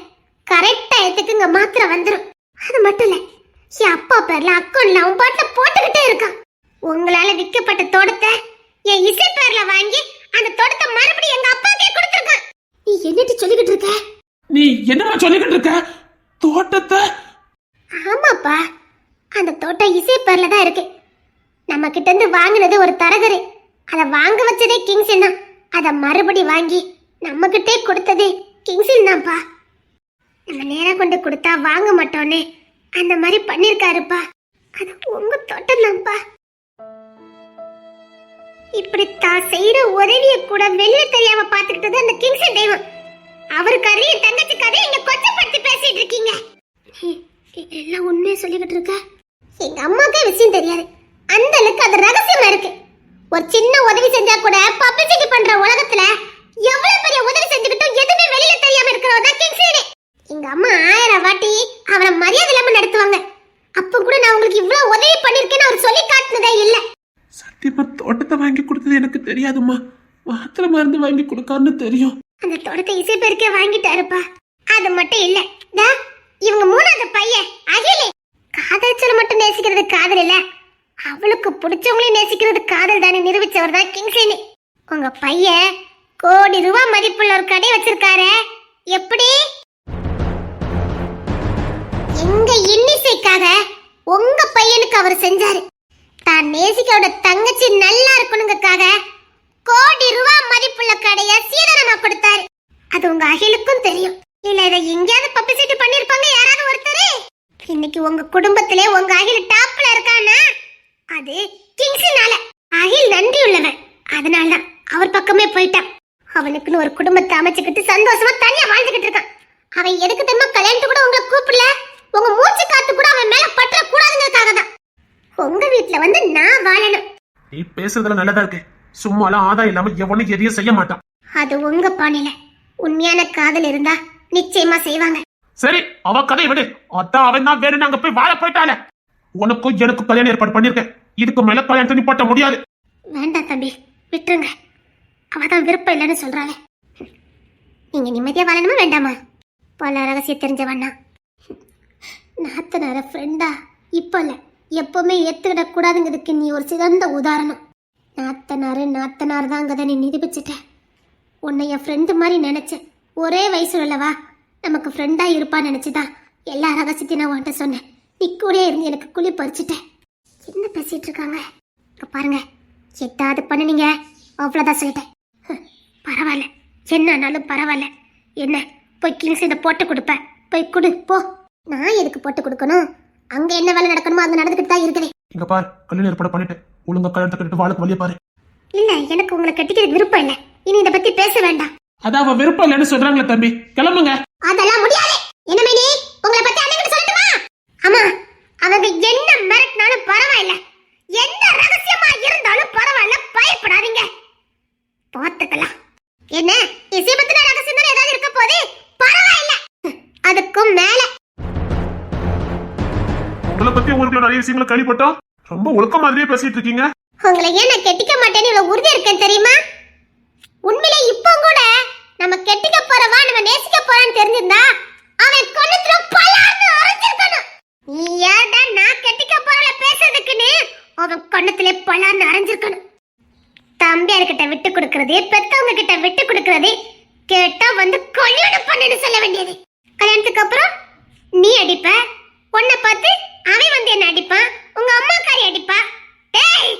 கரெக்டா எடுத்துக்குங்க மாத்திரை வந்துரும். அது மட்டும் இல்ல, என் அப்பா பேர்ல அக்கௌண்ட்ல அவன் பாட்டுல போட்டுக்கிட்டே இருக்கான். உங்களால விற்கப்பட்ட தோட்டத்தை என் இசை பேர்ல வாங்கி அந்த தோட்டத்தை மறுபடியும் எங்க அப்பாக்கே கொடுத்துருக்கான். நீ என்னட்டு சொல்லிக்கிட்டு இருக்க? நீ என்னமா சொல்லிக்கிட்டு இருக்க? தோட்டத்தை? ஆமாப்பா, அந்த தோட்டம் இசை பேர்ல தான் இருக்கு. நம்ம கிட்ட இருந்து வாங்கினது ஒரு தரகரு, அத வாங்க வச்சதே கிங்ஸன் தான். அத மறுபடி வாங்கி நம்ம கிட்டே கொடுத்தது கிங்ஸன் தான்ப்பா. நம்ம நேரம் கொண்டு கொடுத்தா வாங்க மாட்டோன்னு அந்த மாதிரி பண்ணிருக்காருப்பா. அது உங்க தோட்டம் தான்ப்பா. இப்படி தான் செய்யற உதவிய கூட வெளியே தெரியாம பாத்துக்கிட்டது அந்த கிங்ஸன் தெய்வம். அவரு கதையை தங்கச்சி கதையை இங்க கொச்சப்படுத்தி பேசிட்டு இருக்கீங்க. எல்லாம் உண்மையை சொல்லிக்கிட்டு இருக்க. எங்க அம்மாக்கே விஷயம் தெரியாது, அந்த அளவுக்கு அது ரகசியமா இருக்கு. ஒரு சின்ன உதவி செஞ்சா கூட பப்ளிசிட்டி பண்ற உலகத்துல எவ்வளவு பெரிய உதவி செஞ்சுக்கிட்டும் எதுவுமே வெளியில தெரியாம இருக்கிறவங்க கிங்ஸனே. எங்க அம்மா 1000 வாட்டி அவரை மரியாதை இல்லாம நடத்துவாங்க. அப்ப கூட நான் உங்களுக்கு இவ்வளவு உதவி பண்ணிருக்கேன்னு அவர் சொல்லி காட்டுனதே இல்ல. சத்தியமா தோட்டத்தை வாங்கி கொடுத்தது எனக்கு தெரியாதுமா. மாத்திரை மருந்து வாங்கி கொடுக்கான்னு தெரியும். அந்த தோட்டத்தை இசை பேருக்கே வாங்கிட்டாருப்பா. அது மட்டும் இல்ல, இவங்க 3வது பையன் அகிலே காதலிச்சல மட்டும் நேசிக்கிறது காதல் இல்ல, அவளுக்கு பிடிச்சவங்களையும் நேசிக்கிறது காதல் தானே நிரூபிச்சவர் தான் கிங்ஸனே. உங்க பையன் கோடி ரூபாய் மதிப்புள்ள ஒரு கடை வச்சிருக்காரு. எப்படி? எங்க இன்னிசைக்காக உங்க பையனுக்கு அவர் செஞ்சாரு. தான் நேசிக்கோட தங்கச்சி நல்லா இருக்கணுங்கக்காக கோடி ரூபாய் மதிப்புள்ள கடைய சீதனமா கொடுத்தாரு. அது உங்க அகிலுக்கும் தெரியும். இல்ல இதை எங்கேயாவது பப்ளிசிட்டி பண்ணிருப்பாங்க யாராவது ஒருத்தர். இன்னைக்கு உங்க குடும்பத்திலே உங்க அகில் டாப்ல இருக்கானா அது கிங்ஸனால. அகில் நன்றி உள்ளவன், அதனாலதான் அவர் பக்கமே போயிட்டான். அவனுக்குன்னு ஒரு குடும்பத்தை அமைச்சுக்கிட்டு சந்தோஷமா தனியா வாழ்ந்துகிட்டு இருக்கான். அவன் எதுக்கு தெரியுமா கல்யாணத்து கூட உங்களை கூப்பிடல? உங்க மூச்சு காத்து கூட அவன் மேல பற்ற கூடாதுங்கிறதுக்காக தான். உங்க வீட்டுல வந்து நான் வாழணும். நீ பேசுறதுல நல்லதா இருக்கு. சும்மாலாம் ஆதாயம் இல்லாம எவனும் எதையும் செய்ய மாட்டான். அது உங்க பாணில. உண்மையான காதல் இருந்தா நிச்சயமா செய்வாங்க. சரி, அவ கதை விடு. அதான் அவன் தான் வேணும்னு அங்க போய் வாழ போயிட்டால. உனக்கும் எனக்கும் கல்யாணம் ஏற்பாடு பண்ணிருக்கேன். இதுக்கு மேல கல்யாணத்தை நீ போட்ட முடியாது. வேண்டாம் தம்பி, விட்டுருங்க. அவதான் விருப்பம் இல்லைன்னு சொல்றாளே. நீங்க நிம்மதியா வாழணுமா வேண்டாமா? பல ரகசியம் தெரிஞ்சவண்ணா நாத்தனார ஃப்ரெண்டா இப்ப இல்ல எப்பவுமே ஏத்துக்கிட கூடாதுங்கிறதுக்கு நீ ஒரு சிறந்த உதாரணம். நாத்தனார் தாங்கிறத நீ நிரூபிச்சுட்ட. உன்னை என் ஃப்ரெண்டு மாதிரி நினைச்சேன். ஒரே வயசு உள்ளவா நமக்கு ஃப்ரெண்டா இருப்பான்னு நினைச்சுதான் எல்லா ரகசியத்தையும் நான் உன்கிட்ட சொன்னேன். நீ கூட இருந்து எனக்கு குழி பறிச்சுட்டேன். என்ன பேசிட்டு இருக்காங்க பாருங்க. எட்டாவது பண்ணுனீங்க அவ்வளோதான் சொல்லிட்டேன். பரவாயில்ல, என்னன்னாலும் பரவாயில்ல. என்ன போய் கிங்ஸ் இதை போட்டு கொடுப்பேன். போய் கொடு போ. நான் எதுக்கு போட்டு கொடுக்கணும்? அங்க என்ன வேலை நடக்கணுமோ அங்க நடந்துக்கிட்டு தான் இருக்குது. இங்க பாரு, கல்யாணம் ஏற்பாடு பண்ணிட்டு ஒழுங்கா கல்யாணத்தை கட்டிட்டு வாழக்கு வழிய பாரு. இல்ல, எனக்கு உங்களை கட்டிக்கிறது விருப்பம் இல்ல. இனி இதை பத்தி பேச வேண்டாம். அதான் அவ விருப்பம் இல்லைன்னு சொல்றாங்களே தம்பி, கிளம்புங்க. அதெல்லாம் முடியாது. என்ன மேனி, உங்களை பத்தி அண்ணன் சொல்லட்டுமா? ஆமா, அவங்க என்ன மிரட்டினாலும் பரவாயில்ல, எந்த ரகசியமா இருந்தாலும் பரவாயில்ல, பயப்படாதீங்க. பார்த்துக்கலாம். என்ன இசை பத்தின ரகசியம் தான் ஏதாவது இருக்க போது பரவாயில்ல. அதுக்கும் மேல உங்களை பத்தி ஊருக்குள்ள நிறைய விஷயங்களை கேள்விப்பட்டோம். ரொம்ப ஒழுக்க மாதிரியே பேசிட்டு இருக்கீங்க. உங்களை ஏன் நான் கெட்டிக்க மாட்டேன்னு இவ்வளவு உறுதி இருக்கேன் தெரியுமா? உண்மையிலே இப்போ கூட நம்ம கெட்டிக்க போறவா நம்ம நேசிக்க போறான்னு தெரிஞ்சிருந்தா அவன் கொன்னத்துல பலான்னு அரைஞ்சிருக்கணும். நீ யாரடா நான் கெட்டிக்க போறல பேசுறதுக்குன்னு அவன் கொன்னத்திலே பலான்னு அரைஞ்சிருக்கணும். தம்பியார்கிட்ட விட்டு கொடுக்கறது, பெத்தவங்க கிட்ட விட்டு கொடுக்கறது, கேட்டா வந்து கல்யாணம் பண்ணுன்னு சொல்ல வேண்டியது. கல்யாணத்துக்கு அப்புறம் நீ அடிப்ப, உன்னை பார்த்து அவன் வந்து என்ன அடிப்பான், உங்க அம்மாக்காரி அடிப்பா. டேய்,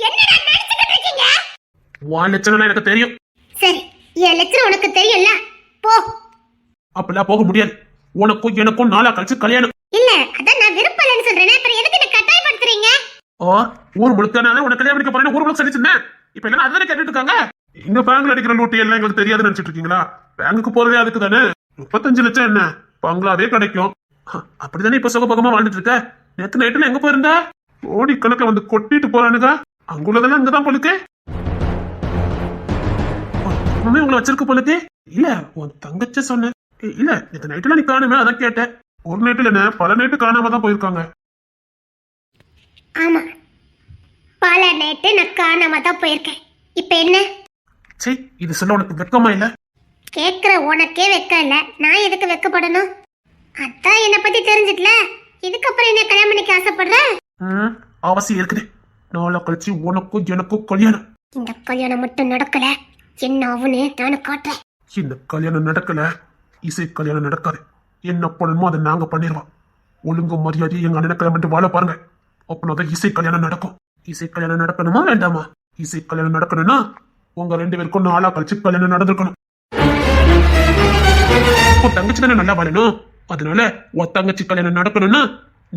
என்னடா நினைச்சுக்கிட்டு இருக்கீங்க? உன் லட்சணம் எனக்கு தெரியும். சரி, என் லட்சணம் உனக்கு தெரியும்ல, போ. அப்படிலாம் போக முடியாது. உனக்கும் எனக்கும் நாளா கழிச்சு கல்யாணம். இல்ல, அதான் நான் விருப்பம் இல்லைன்னு சொல்றேனே, அப்புறம் எதுக்கு என்ன கட்டாயப்படுத்துறீங்க? ஓ, ஊர் முழுக்க நானே உனக்கு கல்யாணம் பண்ணிக்க போறேன்னு ஊர் முழுக்க சொல்லிச்சிருந்தேன். இப்ப எல்லாம் அதுதானே கேட்டுட்டு இருக்காங்க. இங்க பேங்க்ல அடிக்கிற லூட்டி எல்லாம் எங்களுக்கு தெரியாதுன்னு நினைச்சிட்டு இருக்கீங்களா? பேங்குக்கு போறதே அதுக்கு தானே. 35 லட்சம் என்ன பங்களாவே கிடைக்கும். அப்படித்தானே இப்ப சுகபகமா வாழ்ந்துட்டு இருக்க. நேத்து நைட்டுல எங்க போயிருந்தா? கோடி கணக்குல வந்து கொட்டிட்டு போறானுங்க. அங்குள்ளதெல்லாம் இங்கதான் பொழுது. உங்களை வச்சிருக்க பொழுது இல்ல, உன் தங்கச்ச சொன்ன. இல்ல, நேத்து நைட்டுல நீ காணுமே, அதான் கேட்டேன். ஒரு நைட்டுல என்ன பல நைட்டு காணாம தான் போயிருக்காங்க. ஆமா, பல நைட்டு நான் காணாம தான் போயிருக்கேன். இப்ப என்ன? சரி, இது சொல்ல உனக்கு வெக்கமா இல்ல? கேக்குற உனக்கே வெக்க இல்ல, நான் எதுக்கு வெக்கப்படணும்? அதான் என்ன பத்தி தெரிஞ்சிட்டல, இதுக்கப்புறம் என்ன கல்யாணம் பண்ணிக்க ஆசைப்படுற? அவசியம் இருக்குது. நாளை கழிச்சு உனக்கும் எனக்கும் கல்யாணம். இந்த கல்யாணம் மட்டும் நடக்கல, என்ன ஆகுன்னு நானும் காட்டுறேன். இந்த கல்யாணம் நடக்கல, இசை கல்யாணம் நடக்காது. என்ன பண்ணணுமோ அதை நாங்க பண்ணிடுவோம். ஒழுங்கு மரியாதையை எங்க அண்ணனை கல்யாணம் பண்ணிட்டு வாழ பாருங்க. அப்படின்னா தான் இசை கல்யாணம் நடக்கும். இசை கல்யாணம் நடக்கணுமா வேண்டாமா? இசை கல்யாணம் நடக்கணும்னா உங்க 2 பேருக்கும் நாளா கழிச்சு கல்யாணம் நடந்திருக்கணும். உன் தங்கச்சி தானே நல்லா வாழணும். அதனால உன் தங்கச்சி கல்யாணம் நடக்கணும்னா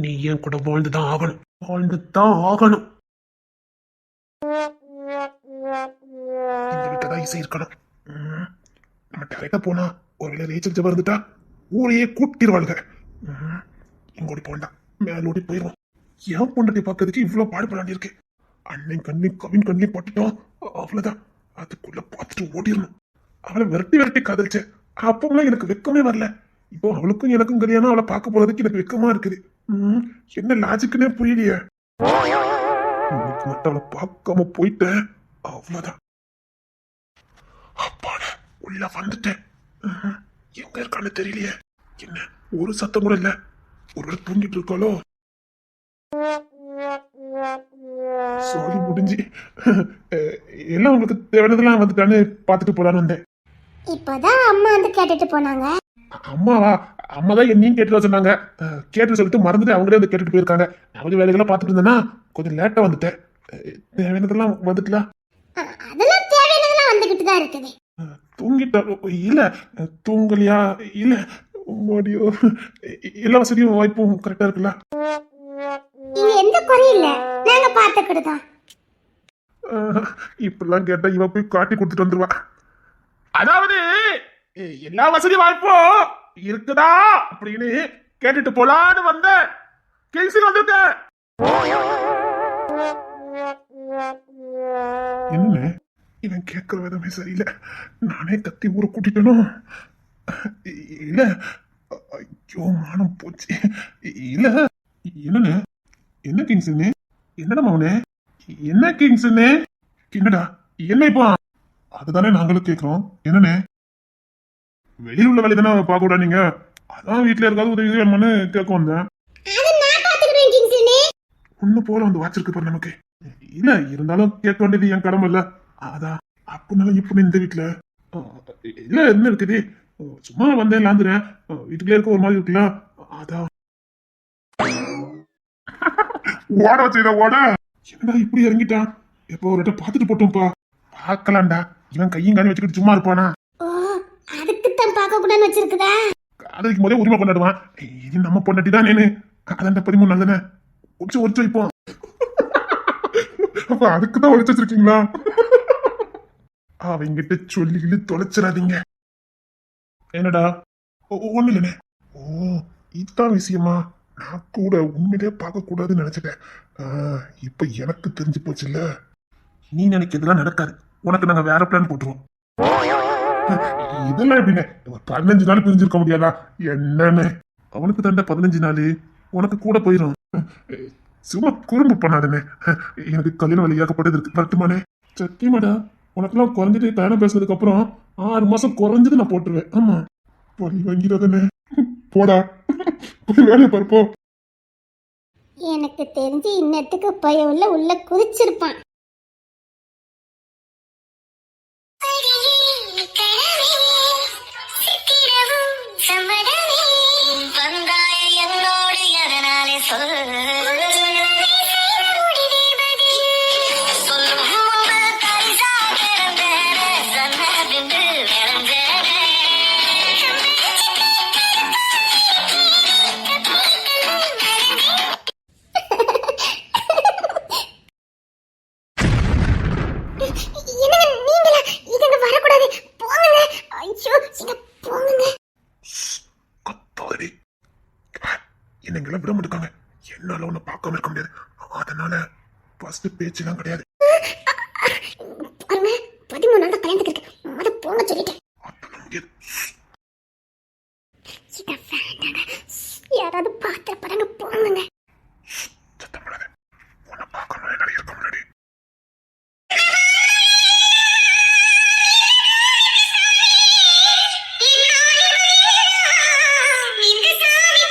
நீ என் கூட வாழ்ந்துதான் ஆகணும். வாழ்ந்துதான் ஆகணும். இந்த வீட்டுலதான் இசை இருக்கணும். நம்ம டேரக்டா போனா ஒருவேளை ரேச்சல் ஜப இருந்துட்டா ஊரையே கூட்டிடுவாளுங்க. இங்கோடி போண்டாம், மேலோடி போயிடுவோம். என் பொண்டாட்டி பார்க்கறதுக்கு இவ்வளவு பாடுபட வேண்டியிருக்கு. அண்ணன் கண்ணையும் கவின் கண்ணையும் பட்டுட்டோம், அவ்வளவுதான். அதுக்குள்ள பார்த்துட்டு ஓடிடணும். அவளை விரட்டி விரட்டி காதலிச்சேன். அப்போலாம் எனக்கு வெக்கமே வரல. இப்போ அவளுக்கும் எனக்கும் கல்யாணம், அவளை பார்க்க போறதுக்கு எனக்கு வெக்கமா இருக்குது. என்ன லாஜிக்குன்னே புரியலையே. இன்னைக்கு மட்டும் அவளை பார்க்காம போயிட்டேன், அவ்வளவுதான். அப்பாடா, உள்ள வந்துட்டேன். எங்க இருக்கான்னு தெரியலையே. என்ன ஒரு சத்தம் கூட இல்ல. ஒருவேளை தூங்கிட்டு இருக்காளோ? சாரி, முடிஞ்சு எல்லாம் உங்களுக்கு தேவையானதெல்லாம் வந்துட்டான்னு பாத்துட்டு போலான்னு வந்தேன். இப்பதான் அம்மா வந்து கேட்டுட்டு போனாங்க. அம்மாவா? அம்மா தான் என்னையும் கேட்டு சொன்னாங்க. கேட்டு சொல்லிட்டு மறந்துட்டு அவங்களே வந்து கேட்டுட்டு போயிருக்காங்க. நான் கொஞ்சம் வேலைகள்லாம் பார்த்துட்டு இருந்தேன்னா கொஞ்சம் லேட்டா வந்துட்டேன். தேவையானதெல்லாம் வந்துட்டுலாம். அதெல்லாம் தேவையானதெல்லாம் வந்துகிட்டு தான் இருக்குது. தூங்கிட்டா? இல்ல தூங்கலையா? இல்ல மடியோ, எல்லா வசதியும் வாய்ப்பும் கரெக்டா இருக்குல்ல? இங்க எந்த குறையும் இல்ல, நாங்க பாத்துக்கிட்டுதான். இப்பெல்லாம் கேட்டா இவ போய் காட்டி கொடுத்துட்டு வந்துருவா. அதாவது எல்லா வசதி வாய்ப்பும் இருக்குதா அப்படின்னு கேட்டுட்டு போலான்னு வந்த கேசி வந்துட்ட. என்ன இவன் கேட்கிற விதமே சரியில்லை. நானே கத்தி ஊரை கூட்டிட்டனும். இல்ல, ஐயோ மானம் போச்சு. இல்ல, என்னன்னு? என்ன கிங்ஸ்ன்னு? என்னடா மவனே? என்ன கிங்ஸ்ன்னு? என்னடா என்ன இப்போ? அதுதானே நாங்களும் கேட்கிறோம். என்னன்னு? வெளியில் உள்ள வேலை தானே பார்க்க விடா நீங்க. அதான் வீட்டுல இருக்காது உதவி வேணுமான்னு கேட்க வந்தேன். ஒண்ணு போல வந்து வாச்சிருக்கு பாரு நமக்கு. இல்ல இருந்தாலும் கேட்க வேண்டியது என் கடமை இல்ல. அதான் அப்படினாலும் இப்ப இந்த வீட்டுல இல்ல என்ன இருக்குது. சும்மா வந்தேன் லாந்துறேன். வீட்டுக்குள்ளே இருக்க ஒரு மாதிரி இருக்குல்ல, அதான். ஓட வச்சுதா ஓட. என்னடா இப்படி இறங்கிட்டான்? எப்போ ஒரு இடத்த பாத்துட்டு போட்டோம்ப்பா. பாக்கலாம்டா. இவன் கையும் காணி வச்சுக்கிட்டு சும்மா இருப்பானா? அதுக்குத்தான் பார்க்க கூடாதுன்னு வச்சிருக்குதா? காதலிக்கும் போதே உரிமை கொண்டாடுவான். இது நம்ம பொண்டாட்டி தான் நேனு. அதான் 13 நாள் தானே ஒழிச்சு வைப்போம். அப்ப அதுக்குதான் ஒழிச்சு வச்சிருக்கீங்களா? அவங்கிட்ட சொல்லி தொலைச்சிடாதீங்க. என்னடா? ஒண்ணு இல்லைண்ணே. ஓ, இதான் விஷயமா? நான் கூட உண்மையிலே பார்க்க கூடாதுன்னு நினைச்சிட்டேன். இப்ப எனக்கு தெரிஞ்சு போச்சு இல்ல. நீ நினைக்கிறதுலாம் நடக்காது. உனக்கு நாங்க வேற பிளான் போட்டுருவோம். இதெல்லாம் எப்படின்னு 15 நாள் பிரிஞ்சிருக்க முடியாதா? என்னன்னு? அவனுக்கு தாண்ட 15 நாள், உனக்கு கூட போயிடும். சும்மா குறும்பு பண்ணாதுன்னு. எனக்கு கல்யாணம் வழியாக்கப்பட்டது இருக்கு. கரெக்டுமானே? சத்தியமாடா, உனக்கெல்லாம் குறைஞ்சிட்டு கல்யாணம் பேசுறதுக்கு அப்புறம் 6 மாசம் குறைஞ்சது நான் போட்டுருவேன். ஆமா, பழி வாங்கிறதானே. போடா, போய் வேலையை பார்ப்போ. எனக்கு தெரிஞ்சு இன்னத்துக்கு பையன் உள்ள குதிச்சிருப்பான். என்னங்கெல்லாம் விட மாட்டாங்க. என்னால உன்னை பார்க்காம இருக்க முடியாது. அதனால ஃபர்ஸ்ட் பேச்சுலாம் கிடையாது. 13 நாள் தான் கல்யாணத்துக்கு இருக்கு. முத போங்க சொல்லிட்டேன். யாராவது பாத்திர படங்க போங்க. சத்தம் போடாத. உன்னை பார்க்கணும் நிறைய இருக்க முன்னாடி. இந்த சாமி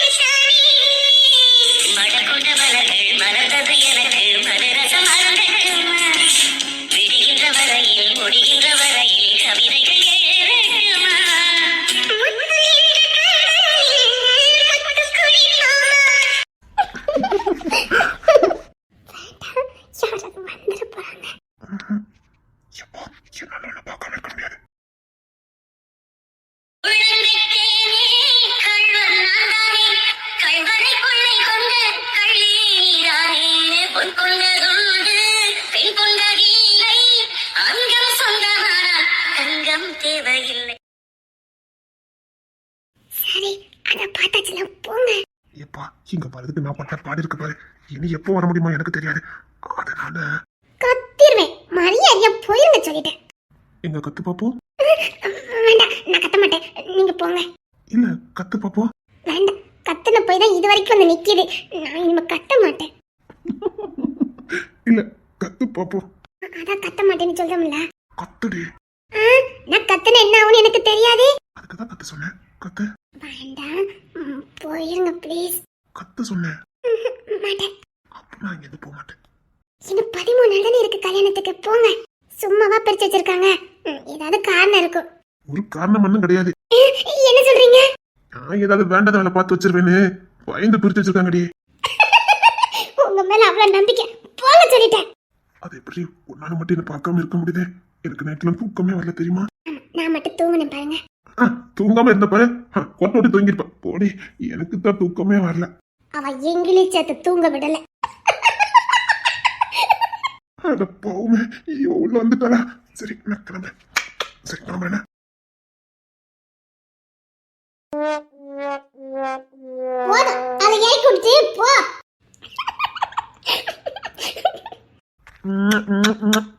இங்க பாருதுக்கு நான் பட்ட பாடி இருக்கு பாரு. இனி எப்போ வர முடியுமா எனக்கு தெரியாது. அதனால கத்திருவேன். மரியாதையா போயிருங்க சொல்லிட்டேன். எங்க கத்து பாப்போம். வேண்டாம், நான் கத்த மாட்டேன். நீங்க போங்க. இல்ல கத்து பாப்போம். வேண்டாம், கத்துன போய் தான் இது வரைக்கும் வந்து நிக்குது. நான் இனிமே கத்த மாட்டேன். இல்ல கத்து பாப்போம். அதான் கத்த மாட்டேன்னு சொல்றோம்ல. கத்துடி. நான் கத்துன என்ன ஆகும்னு எனக்கு தெரியாது. அதுக்குதான் கத்து சொன்னேன். கத்து. வேண்டாம், போயிருங்க ப்ளீஸ். கத்து சொன்னேன். மாட்டேன். அப்ப நான் இங்க போக மாட்டேன். இன்னும் 13 நாள் தானே இருக்கு கல்யாணத்துக்கு. போங்க. சும்மாவா பிரிச்சு வச்சிருக்காங்க. ஏதாவது காரணம் இருக்கும். ஒரு காரணம் ஒண்ணும் கிடையாது. என்ன சொல்றீங்க? நான் ஏதாவது வேண்டாத வேலை பார்த்து வச்சிருவேன்னு பயந்து பிரிச்சு வச்சிருக்காங்கடி. உங்க மேல அவ்வளவு நம்பிக்கை. போங்க சொல்லிட்டேன். அது எப்படி உன்னால மட்டும் என்ன பார்க்காம இருக்க முடியுது? எனக்கு நைட்ல தூக்கமே வரல தெரியுமா? நான் மட்டும் தூங்கணும் பாருங்க. தூங்காம இருந்த பாரு. கொட்டோட்டி தூங்கிருப்பேன். போடி, எனக்கு தான் தூக்கமே வரல. அவ எங்களையும் சேர்த்து தூங்க விடல. அட பாவமே, ஐயோ உள்ள வந்துட்டாளா? சரி நான் கிளம்புறேன். சரி கிளம்புறேன். போதும், அதை ஏறி குடிச்சு போ.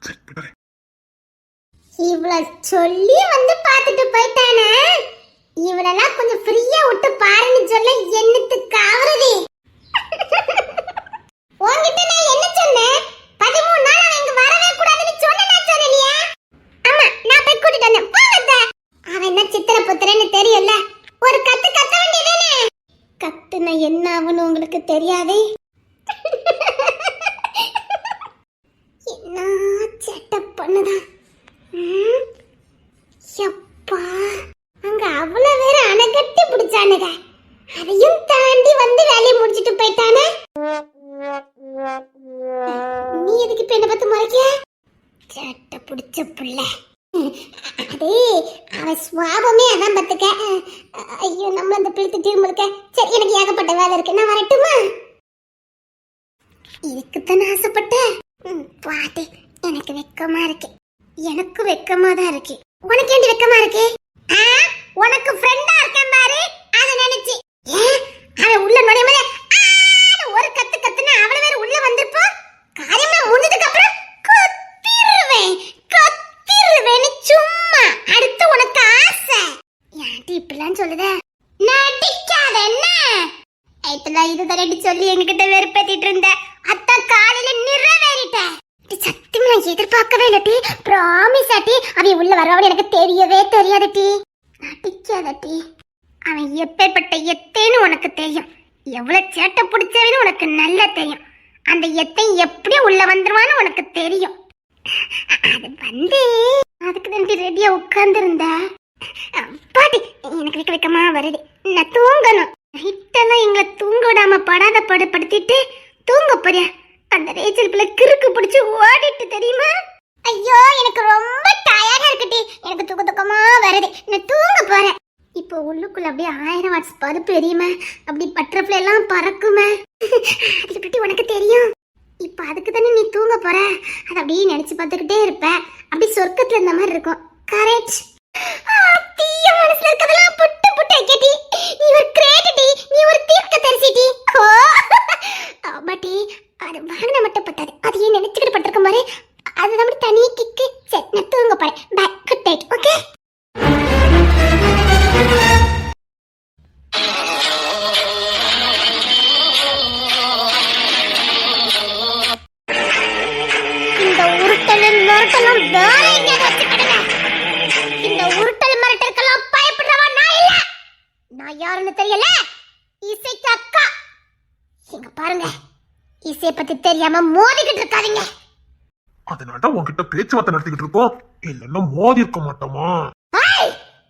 சரி போயிட்டாரே. இவ்வளவு சொல்லி வந்து பார்த்துட்டு போயிட்டானே. இவளெல்லாம் கொஞ்சம் ஃப்ரீயா விட்டு பாருன்னு சொல்ல என்னத்துக்கு ஆவறது? உன்கிட்ட நான் என்ன சொன்னேன்? 13 நாள் அவன் இங்க வரவே கூடாதுன்னு சொன்னேனா சொல்லலையா? ஆமா, நான் போய் கூட்டிட்டு வந்தேன். போங்க. அவன் என்ன சித்திர புத்திரன்னு தெரியும்ல. ஒரு கத்து கத்த வேண்டியதானே. கத்துனா என்ன ஆகும்னு உங்களுக்கு தெரியாதே. என்ன செட்டப் பண்ணுதான். யப்பா, அங்க அவ்வளவு வேற அணைகட்டி பிடிச்சானுங்க. அதையும் தாண்டி வந்து வேலையை முடிச்சிட்டு போயிட்டானே. நீ எதுக்கு இப்ப என்ன பார்த்து முறைக்க? சட்டை பிடிச்ச புள்ள. அதே அவன் சுவாபமே அதான் பார்த்துக்க. ஐயோ, நம்ம அந்த பிள்ளைத்து திரும்ப. சரி, எனக்கு ஏகப்பட்ட வேலை இருக்கு. நான் வரட்டுமா? இதுக்குத்தான் ஆசைப்பட்டேன். பாட்டு எனக்கு வெக்கமா இருக்கு. எனக்கு வெக்கமா தான் இருக்கு. உனக்கு ஏண்டி வெக்கமா இருக்கு? உனக்கு ஃப்ரெண்டா இருக்கேன் பாரு, அத நினைச்சு. அவன் உள்ள நுழையும்போது ஒரு கத்து கத்துனா அவள வேற உள்ள வந்திருப்பா. காரியமா முடிஞ்சதுக்கு அப்புறம் கத்திருவேன்னு சும்மா. அடுத்து உனக்கு ஆசை. ஏன்டி இப்படிலாம் சொல்லுத? நடிக்காத என்ன? இது தரடி சொல்லி எங்ககிட்ட வெறுப்பேத்திட்டு இருந்த. அத்தா காலையில நிறைவேறிட்டேன். சத்தியமா நான் எதிர்பார்க்கவே இல்லை டி. ப்ராமிஸ் ஆட்டி. அவன் உள்ள வரவன் எனக்கு தெரியவே தெரியாது டி. நடிக்காத டி. அவன் எப்பேற்பட்ட எத்தேன்னு உனக்கு தெரியும். எவ்வளவு சேட்டை பிடிச்சவன்னு உனக்கு நல்லா தெரியும். அந்த எத்தை எப்படி உள்ள வந்துருவான்னு உனக்கு தெரியும். அது வந்து அதுக்கு தான் ரெடியா உட்கார்ந்து இருந்த. பாட்டி, எனக்கு வெக்கமா வருது. நான் தூங்கணும். நைட்டெல்லாம் எங்களை தூங்க விடாம படாத படுத்திட்டு தூங்க போறியா? அந்த ரேச்சல் பிள்ளை கிறுக்கு பிடிச்சு ஓடிட்டு தெரியுமா? ஐயோ, எனக்கு ரொம்ப டயர்டா இருக்குடி. எனக்கு தூக்கமா வருது. நான் தூங்க போறேன். இப்போ உள்ளுக்குள்ள அப்படியே 1000 வாட்ஸ் பருப்பு எரியுமே. அப்படி பட்டர்ஃப்ளை எல்லாம் பறக்குமே. அது எப்படி உனக்கு தெரியும்? இப்ப அதுக்கு தானே நீ தூங்க போற. அதை அப்படியே நினைச்சு பார்த்துக்கிட்டே இருப்ப. அப்படி சொர்க்கத்துல இருந்த மாதிரி இருக்கும். கரெக்ட். தீய மனசுல இருக்கதெல்லாம் புட்டு புட்டு வைக்கட்டி. நீ ஒரு கிரேட்டடி. நீ ஒரு தீர்க்க தரிசிட்டி. பட்டி அது வாங்கின மட்டும் பத்தாது. அதையே நினைச்சுக்கிட்டு பட்டிருக்க மாதிரி அது நம்ம தனி கிக்கு. சரி, நான் தூங்க போறேன். Bye, good night. ஓகே. இந்த உருட்டலும் மிரட்டலும் வேற எங்கேயாவது வச்சுக்கிடுங்க. இந்த உருட்டல் மிரட்டலுக்கெல்லாம் பயப்படுறவா நான் இல்ல. நான் யாருன்னு தெரியல. இசைக்கு அக்கா. இங்க பாருங்க, இசைய பத்தி தெரியாம மோதிக்கிட்டு இருக்காதீங்க. அதனாலதான் உன்கிட்ட பேச்சுவார்த்தை நடத்திக்கிட்டு இருக்கோம். இல்லன்னா மோதி இருக்க மாட்டோமா?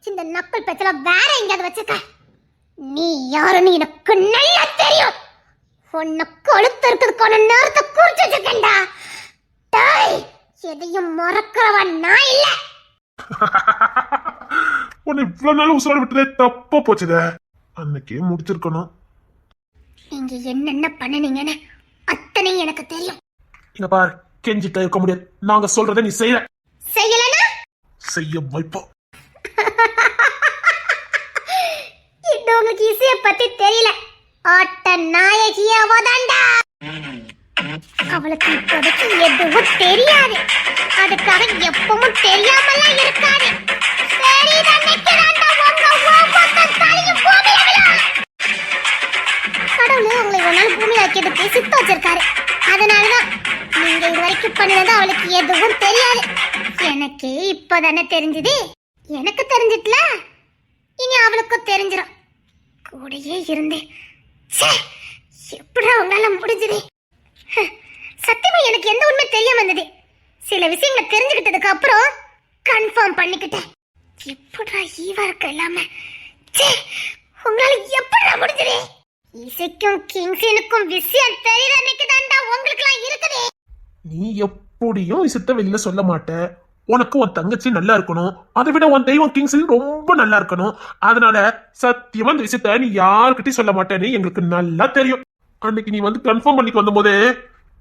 இந்த நக்கல் பேச்சல வேற எங்கேயாவது வச்சுக்க. நீ யாருன்னு எனக்கு நல்லா தெரியும். உன்னை கொளுத்து இருக்கிறதுக்கான நேரத்தை குறிச்சு வச்சிருக்கேன்டா. எதையும் மறக்கிறவன் நான் இல்ல. உன்னை இவ்வளவு நாள் உசுரோட விட்டதே தப்பா போச்சுத. அன்னைக்கே முடிச்சிருக்கணும். நீங்க என்னென்ன பண்ணுனீங்கன்னு அத்தனை எனக்கு தெரியும். இங்க பாரு, கெஞ்சிட்ட இருக்க முடியாது. நாங்க சொல்றதை நீ செய்யலனா செய்ய வைப்போம். இன்னும் உங்களுக்கு இசைய பத்தி தெரியல. ஆட்ட நாயகி அவதாண்டா. அவளுக்கு இப்போதைக்கு எதுவும் தெரியாது. அதுக்காக எப்பவும் தெரியாமலாம் இருக்காது. சரி நினைக்கிறாண்டா உங்க ஒவ்வொருத்தன் தலையும் பூமியில விழும். கடவுளே உங்களை ஒரு நாள் பூமியில வைக்கிறதுக்கு சித்த வச்சிருக்காரு. அதனாலதான் நீங்க இது வரைக்கும் பண்ணது அவளுக்கு எதுவும் தெரியாது. எனக்கு இப்பதானே தெரிஞ்சது. எனக்கு தெரிஞ்சிட்டல, இனி அவளுக்கும் தெரிஞ்சிடும். கூடயே இருந்தேன். எப்படா உங்களால முடிஞ்சது? சத்தியமா எனக்கு எந்த உண்மை தெரியாம வந்தது. சில விஷயங்களை தெரிஞ்சுக்கிட்டதுக்கு அப்புறம் கன்ஃபார்ம் பண்ணிக்கிட்டேன். எப்படா ஈவா இருக்க இல்லாம உங்களால எப்படா முடிஞ்சது? இசைக்கும் கிங்ஸனுக்கும் விஷயம் தெரியற அன்னைக்கு தான்டா உங்களுக்கு எல்லாம் இருக்குது. நீ எப்படியும் விஷயத்த வெளியில சொல்ல மாட்ட. உனக்கு உன் தங்கச்சி நல்லா இருக்கணும், அதை விட உன் தெய்வம் கிங்ஸ்லி ரொம்ப நல்லா இருக்கணும். அதனால சத்தியமா இந்த விஷயத்த நீ யாருக்கிட்டையும் சொல்ல மாட்டேன்னு எங்களுக்கு நல்லா தெரியும். அன்னைக்கு நீ வந்து கன்ஃபார்ம் பண்ணிக்கு வந்த போதே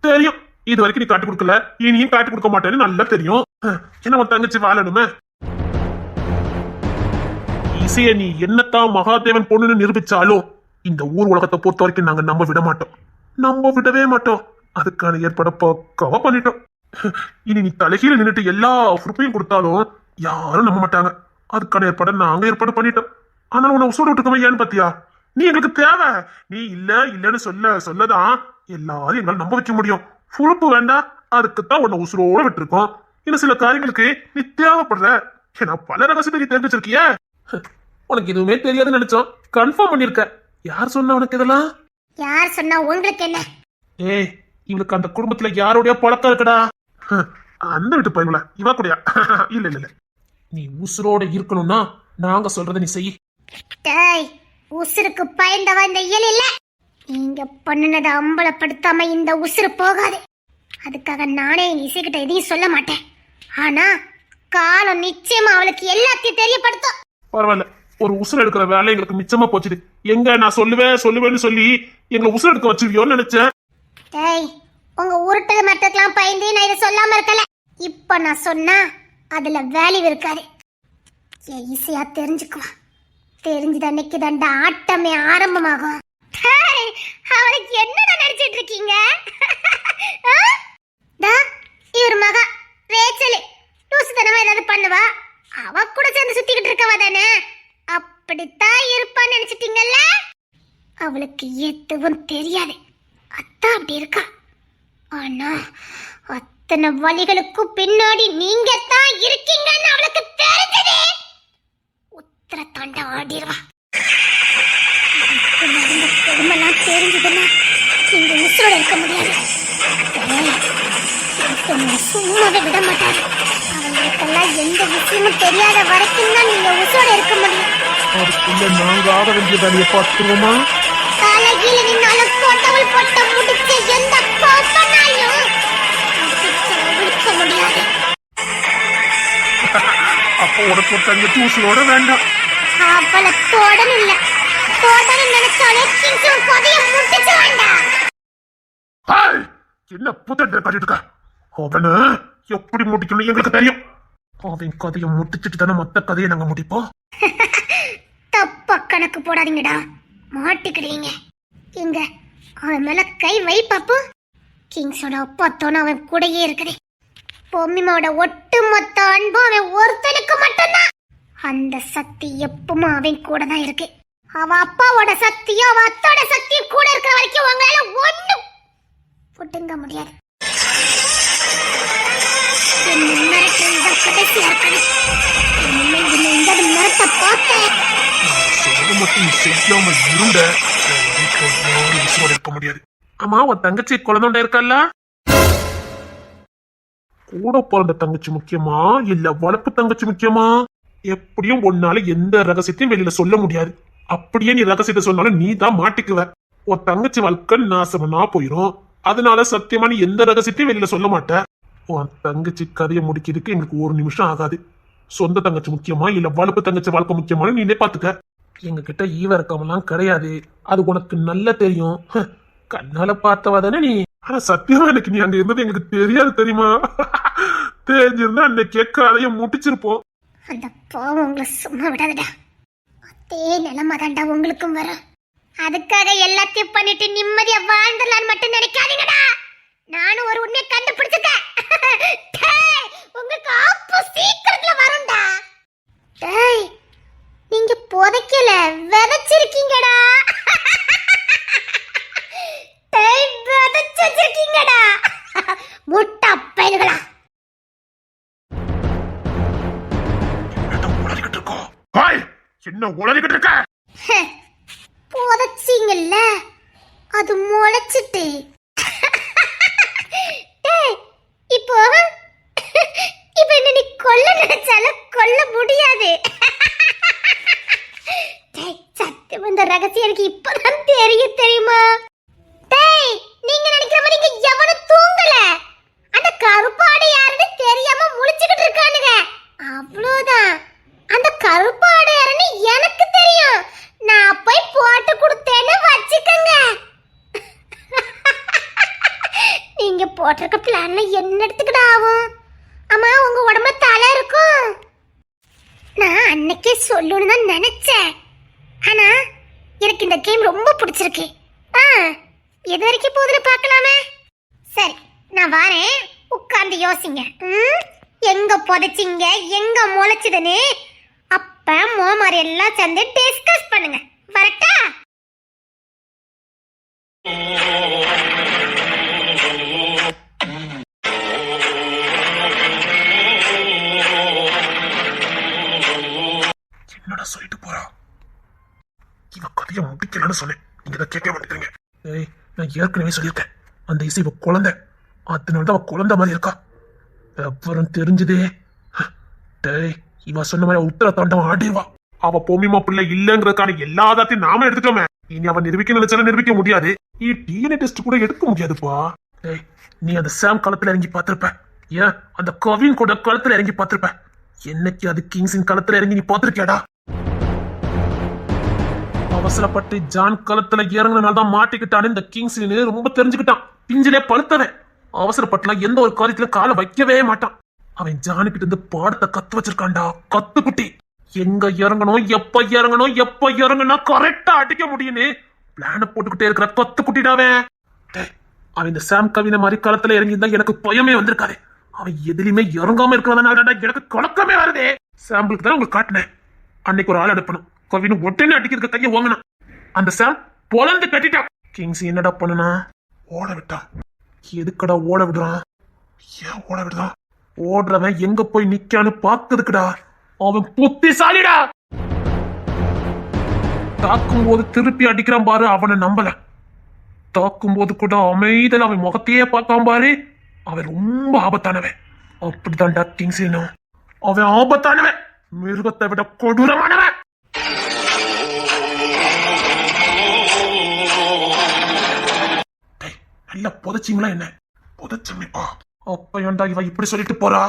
தெரியும், இது வரைக்கும் நீ காட்டு கொடுக்கல, இனியும் காட்டு கொடுக்க மாட்டேன்னு நல்லா தெரியும். ஏன்னா உன் தங்கச்சி வாழணுமே. இசைய நீ என்னத்தான் மகாதேவன் பொண்ணுன்னு நிரூபிச்சாலும் இந்த ஊர் உலகத்தை பொறுத்த வரைக்கும் நாங்க நம்ப விட மாட்டோம். நம்ப விடவே மாட்டோம். அதுக்கான ஏற்பாட பக்கவா பண்ணிட்டோம். இனி நீ தலைகீழ நின்னுட்டு எல்லா பொறுப்பையும் கொடுத்தாலும் யாரும் நம்ப மாட்டாங்க. அதுக்கான ஏற்பாட நாங்க ஏற்பாடு பண்ணிட்டோம். ஆனா உன்னை உசோட விட்டுக்கவே ஏன்னு பாத்தியா? நீ எங்களுக்கு தேவை. நீ இல்லன்னு சொல்லதான் எல்லாரும் எங்களால் நம்ப வைக்க முடியும். பொறுப்பு வேண்டாம், அதுக்குத்தான் உன்னை உசுரோட விட்டுருக்கோம். இன்னும் சில காரியங்களுக்கு நீ தேவைப்படுற. ஏன்னா பல ரகசியத்தை நீ தெரிஞ்சு வச்சிருக்கிய. உனக்கு எதுவுமே தெரியாதுன்னு நினைச்சோம், கன்ஃபார்ம் பண்ணிருக்க. யார் சொன்ன உனக்கு இதெல்லாம்? யார் சொன்னா உங்களுக்கு என்ன? ஏய், இவளுக்கு அந்த குடும்பத்துல யாரோடைய பழக்கம் இருக்கடா? அந்த வீட்டு பையன்ல இவ கூடயா? இல்ல இல்ல இல்ல, நீ உசுரோட இருக்கணும்னா நாங்க சொல்றத நீ செய். டேய், உசுருக்கு பயந்தவ இந்த இயல் இல்ல. நீங்க பண்ணுனதை அம்பலப்படுத்தாம இந்த உசுறு போகாது. அதுக்காக நானே எங்க இசைக்கிட்ட எதையும் சொல்ல மாட்டேன். ஆனா காலம் நிச்சயமா அவளுக்கு எல்லாத்தையும் தெரியப்படுத்தும். பரவாயில்ல, ஒரு உசுறு எடுக்கிற வேலை எங்களுக்கு மிச்சமா போச்சுது. எங்க நான் சொல்லுவேன்னு சொல்லி எங்களை உசுறு எடுக்க வச்சிருவியோன்னு நினைச்சேன். டேய், உங்க உருட்டல் மட்டக்கெல்லாம் பயந்து நான் இதை சொல்லாம இருக்கல. இப்ப நான் சொன்னா அதுல வேல்யூ இருக்காது. என் ஈஸியா தெரிஞ்சுக்குவா. தெரிஞ்சது அன்னைக்கு தாண்டா ஆட்டமே ஆரம்பமாகும். டேய், அவளுக்கு என்னடா நினைச்சிட்டு இருக்கீங்க? இவர் மகா ரேச்சலு லூசுத்தனமா ஏதாவது பண்ணுவா. அவ கூட சேர்ந்து சுத்திக்கிட்டு இருக்கவா தானே? அப்படித்தான் இருப்பான்னு நினைச்சிட்டீங்கல்ல? அவளுக்கு எதுவும் தெரியாது. அத்தான் அப்படி இருக்கா. ஆனா அத்தனை வழிகளுக்கும் பின்னாடி நீங்க தான் இருக்கீங்கன்னு அவளுக்கு தெரிஞ்சது. உத்தர தாண்ட ஆடிடுவா. கொடுமெல்லாம் தெரிஞ்சதுன்னா நீங்க உசுரோட இருக்க முடியாது. சும்மாவே விட மாட்டாரு. அவங்களுக்கெல்லாம் எந்த விஷயமும் தெரியாத வரைக்கும் தான் நீங்க உசுரோட இருக்க முடியும். அதுக்குள்ள நாங்க ஆக வேண்டிய வேலையை பார்த்துருவோமா? தலைகீழ நின்னாலும் போட்டவள் போட்ட முடிச்ச எந்த கோப்பனாயும் விழுக்க முடியாது. அப்போ உனக்கு ஒரு தங்கச்சி உசுரோட வேண்டாம். அவளை தொடணும் இல்ல, தொடணும் நினைச்சாலே கிங்ஸும் கொதைய முட்டிச்சு வேண்டாம். என்ன புத்தட்ட காட்டிட்டு இருக்க? அவனை எப்படி முடிக்கணும் எங்களுக்கு தெரியும். அவன் கதையை முடிச்சுட்டு தானே மொத்த கதையை நாங்க முடிப்போம். தப்பா கணக்கு போடாதீங்கடா, மாட்டிக்கிடுவீங்க. எங்க அவன் மேல கை வை பாப்பு. கிங்ஸோட அப்பாத்தோன்னு அவன் கூடயே இருக்குது. பொம்மிமாவோட ஒட்டுமொத்த அன்பும் அவன் ஒருத்தனுக்கு மட்டும்தான். அந்த சக்தி எப்பவும் அவன் கூட தான் இருக்கு. அவ அப்பாவோட சக்தியும் அவ அத்தோட சக்தியும் கூட இருக்கிற வரைக்கும் உங்களால ஒண்ணும் புட்டுங்க முடியாது. கடைசியா இருக்கணும். மரத்தை பார்த்தேன் செய்யாம இருந்த இருக்க முடியாது. ஆமா, உன் தங்கச்சி குழந்தை இருக்கல்ல, கூட பிறந்த தங்கச்சி முக்கியமா இல்ல வளர்ப்பு தங்கச்சி முக்கியமா? எப்படியும் ஒன்னால எந்த ரகசியத்தையும் வெளியில சொல்ல முடியாது. அப்படியே நீ ரகசியத்தை சொன்னாலும் நீ தான் மாட்டிக்குவ. உன் தங்கச்சி வாழ்க்கை நாசமனா போயிரும். அதனால சத்தியமா நீ எந்த ரகசியத்தையும் வெளியில சொல்ல மாட்ட. உன் தங்கச்சி கதையை முடிக்கிறதுக்கு எங்களுக்கு ஒரு நிமிஷம் ஆகாது. சொந்த தங்கச்சி முக்கியமா இல்ல வளர்ப்பு தங்கச்சி வாழ்க்கை முக்கியமான நீனே பாத்துக்க. எங்க கிட்ட ஈவரக்கமெல்லாம் கிடையாது, அது உனக்கு நல்லா தெரியும். கண்ணால பார்த்தவா தானே நீ. ஆனா சத்தியமா எனக்கு நீ அங்க இருந்தது எங்களுக்கு தெரியாது, தெரியுமா? தெரிஞ்சிருந்தா அன்னைக்கே கதையை முடிச்சிருப்போம். அந்த பாவம் உங்களை சும்மா விடாதடா. அதே நிலைமை தாண்டா உங்களுக்கும் வரும். அதுக்காக எல்லாத்தையும் பண்ணிட்டு நிம்மதியா வாழ்ந்துடலான்னு மட்டும் நினைக்காதீங்கடா. நானும் ஒரு உண்மையை கண்டுபிடிச்சிட்டேன். டேய், உங்களுக்கு ஆப்பு சீக்கிரத்துல வரும்டா. டேய், நீங்க புதைக்கல, விதைச்சிருக்கீங்கடா. டேய், விதைச்சு வச்சிருக்கீங்கடா. முட்டா பையன்களா. உளறிக்கிட்டு இருக்கோம். ஹாய், என்ன உளறிக்கிட்டு இருக்க? புதைச்சிங்கல்ல, அது முளைச்சிட்டு. டேய், இப்போ இப்போ என்ன நீ கொல்ல நினைச்சாலும் கொல்ல முடியாது. டேய், சத்தியம் இந்த ரகசியம் எனக்கு இப்பதான் தெரியும், தெரியுமா? டேய், நீங்க நினைக்கிற மாதிரி இங்க எவனும் தூங்கல. அந்த கருப்பாடு யாருன்னு தெரியாம முழிச்சுக்கிட்டு இருக்கானுங்க. அவ்வளவுதான். அந்த கருப்பாடு யாருன்னு எனக்கு தெரியும். நான் போய் போட்டு கொடுத்தேன்னு வச்சுக்கங்க. நீங்க போட்டிருக்க பிளான்ல என்ன எடுத்துக்கிட்ட ஆகும்? ஆமா, உங்க உடம்புல தலை இருக்கும். நான் அன்னைக்கே சொல்லணும்னு தான் நினைச்சேன். ஆனா எனக்கு இந்த கேம் ரொம்ப பிடிச்சிருக்கு. எது வரைக்கும் போகுதுன்னு பார்க்கலாமே. சரி, நான் வரேன். உட்கார்ந்து யோசிங்க. எங்க புதைச்சிங்க, எங்க முளைச்சதுன்னு அப்ப மோமாரி எல்லாம் சேர்ந்து டிஸ்கஸ் பண்ணுங்க. வரட்டா? என்னடா சொல்லிட்டு போறா? இவ கதையை முடிக்கலன்னு சொன்னேன், நீங்க தான் கேட்க மாட்டேங்கிறீங்க. ஏய், நான் ஏற்கனவே சொல்லியிருக்கேன், அந்த இசை இவ குழந்தை, அதனாலதான் அவ குழந்தை மாதிரி இருக்கா. அப்புறம் தெரிஞ்சதே. டேய், இவ சொன்ன மாதிரி உத்தர தாண்டவன் ஆடிடுவா. அவ பொம்மிமா பிள்ளை இல்லங்கிறதுக்கான எல்லா ஆதாரத்தையும் நாம எடுத்துட்டோமே. இனி அவன் நிரூபிக்க நினைச்சாலும் நிரூபிக்க முடியாது. டிஎன்ஏ டெஸ்ட் கூட எடுக்க முடியாதுப்பா. டேய், நீ அந்த சாம் களத்துல இறங்கி பார்த்திருப்ப. ஏன் அந்த கவின் கூட களத்துல இறங்கி பார்த்திருப்ப. என்னைக்கு அது கிங்ஸின் களத்துல இறங்கி நீ பார்த்திருக்கியாடா? அவசரப்பட்டு ஜான் களத்துல இறங்கினால தான் மாட்டிக்கிட்டான்னு இந்த கிங்ஸின் ரொம்ப தெரிஞ்சுக்கிட்டான். பிஞ்சிலே பழுத்தவன். அவசரப்பட்டுலாம் எந்த ஒரு காரியத்துல காலை வைக்கவே மாட்டான். அவன் ஜானுக்கிட்ட இருந்து பாடத்தை கத்து வச்சிருக்கான்டா. கத்துக்குட்டி எங்க இறங்கணும், எப்ப இறங்கணும், எப்ப இறங்கணும் கரெக்டா அடிக்க முடியும்னு பிளான போட்டுக்கிட்டே இருக்கிற கத்துக்குட்டிடாவன். அவன் இந்த சாம் கவின மாதிரி களத்துல இறங்கியிருந்தா எனக்கு பயமே வந்திருக்காரு. அவன் எதுலையுமே இறங்காம இருக்கிறதுனால எனக்கு குழக்கமே வருதே. சாம்பிளுக்கு தான் உங்களுக்கு காட்டினேன். அன்னைக்கு ஒரு ஆள் அனுப்பணும். கவின ஒட்டனே அடிக்கிறதுக்கு கையை வாங்கினான். அந்த சாம் பொலந்து கட்டிட்டான். கிங்ஸ் என்னடா பண்ணுனா? ஓட விட்டான். எதுக்கடா ஓட விடுறான்? ஏன் ஓட விடுறான்? ஓடுறவன் எங்க போய் நிக்கான்னு பாக்குறதுக்குடா. அவன் புத்திசாலிடா. தாக்கும் போது திருப்பி அடிக்கிறான் பாரு, அவனை நம்பல. தாக்கும் போது கூட அமைதல் அவன் முகத்தையே பார்க்காம பாரு, அவன் ரொம்ப ஆபத்தானவன். அப்படித்தான்டா கிங்ஸ். அவன் ஆபத்தானவன், மிருகத்தை விட கொடூரமானவன். நல்லா புதைச்சிங்களா? என்ன புதைச்சா? அப்ப ஏன்டா இவ இப்படி சொல்லிட்டு போறா?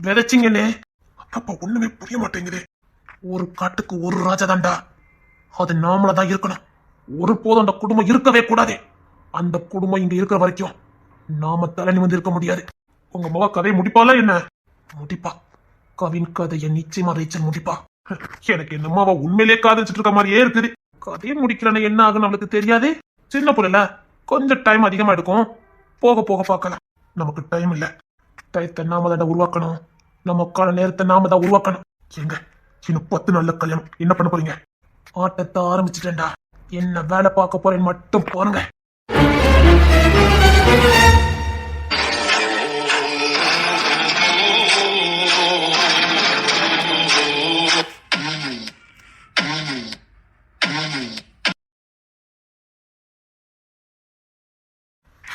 விதைச்சிங்கன்னு அப்பா ஒண்ணுமே புரிய மாட்டேங்குது. ஒரு காட்டுக்கு ஒரு ராஜா தான்டா. அது நாமளதான் இருக்கணும். ஒரு போதும் அந்த குடும்பம் இருக்கவே கூடாது. அந்த குடும்பம் இங்க இருக்கிற வரைக்கும் நாம தலை நிமிர்ந்து இருக்க முடியாது. உங்க மக கதையை முடிப்பால? என்ன முடிப்பா? கவின் கதையை நிச்சயமா ரீச்சல் முடிப்பா. எனக்கு என்னமோ அவ உண்மையிலே காதலிச்சிட்டு இருக்க மாதிரியே இருக்குது. கதையை முடிக்கலன்னு என்ன ஆகுன்னு அவளுக்கு தெரியாது. சின்ன புரியல, கொஞ்சம் டைம் அதிகமா எடுக்கும். போக போக பார்க்கலாம். நமக்கு டைம் இல்ல. டயத்தை நாம தான் உருவாக்கணும். நமக்கான நேரத்தை நாம தான் உருவாக்கணும். எங்க இன்னும் 10 நாள்ல கல்யாணம். என்ன பண்ண போறீங்க? ஆட்டத்தை ஆரம்பிச்சுட்டேன்டா. என்ன வேலை பார்க்க போறேன்னு மட்டும் பாருங்க.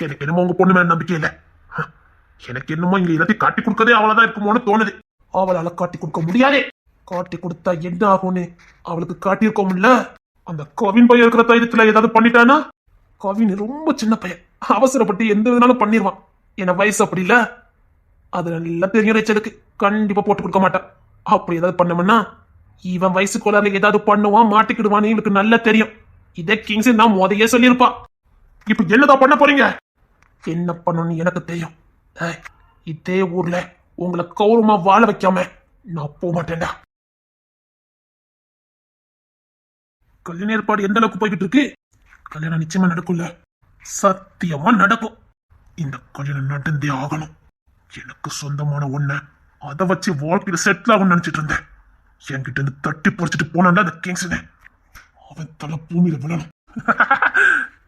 எனக்கு என்னமோ உங்க பொண்ணு மேல நம்பிக்கை இல்ல. எனக்கு என்னமோ இங்க எல்லாத்தையும் காட்டி கொடுக்கதே அவளதான் இருக்குமோன்னு தோணுது. அவளால காட்டி கொடுக்க முடியாதே. காட்டி கொடுத்தா என்ன ஆகும்னு அவளுக்கு காட்டியிருக்கோம்ல. அந்த கவின் பையன் இருக்கிற தைரியத்துல ஏதாவது பண்ணிட்டானா? கவின் ரொம்ப சின்ன பையன், அவசரப்பட்டு எந்த விதனாலும் பண்ணிடுவான். என வயசு அப்படி இல்ல. அது நல்லா தெரியும் ரேச்சலுக்கு. கண்டிப்பா போட்டு கொடுக்க மாட்டான். அப்படி ஏதாவது பண்ணோம்னா இவன் வயசுக்குள்ளார ஏதாவது பண்ணுவான், மாட்டிக்கிடுவான்னு இவளுக்கு நல்லா தெரியும். இதே கிங்ஸ் நான் முதையே சொல்லியிருப்பான். இப்ப என்னதான் பண்ண போறீங்க? என்ன பண்ணணும்னு எனக்கு தெரியும். இதே ஊர்ல உங்களை கௌரவமா வாழ வைக்காம நான் போக மாட்டேன்டா. கல்யாண ஏற்பாடு எந்த அளவுக்கு போய்கிட்டு இருக்கு? கல்யாணம் நிச்சயமா நடக்கும்ல? சத்தியமா நடக்கும். இந்த கல்யாணம் நடந்தே ஆகணும். எனக்கு சொந்தமான ஒண்ண அதை வச்சு வாழ்க்கையில செட்டில் ஆகும்னு நினைச்சிட்டு இருந்தேன். என்கிட்ட இருந்து தட்டி பறிச்சுட்டு போனான்டா அந்த கிங்ஸ்னு. அவன் தலை பூமியில விழணும்.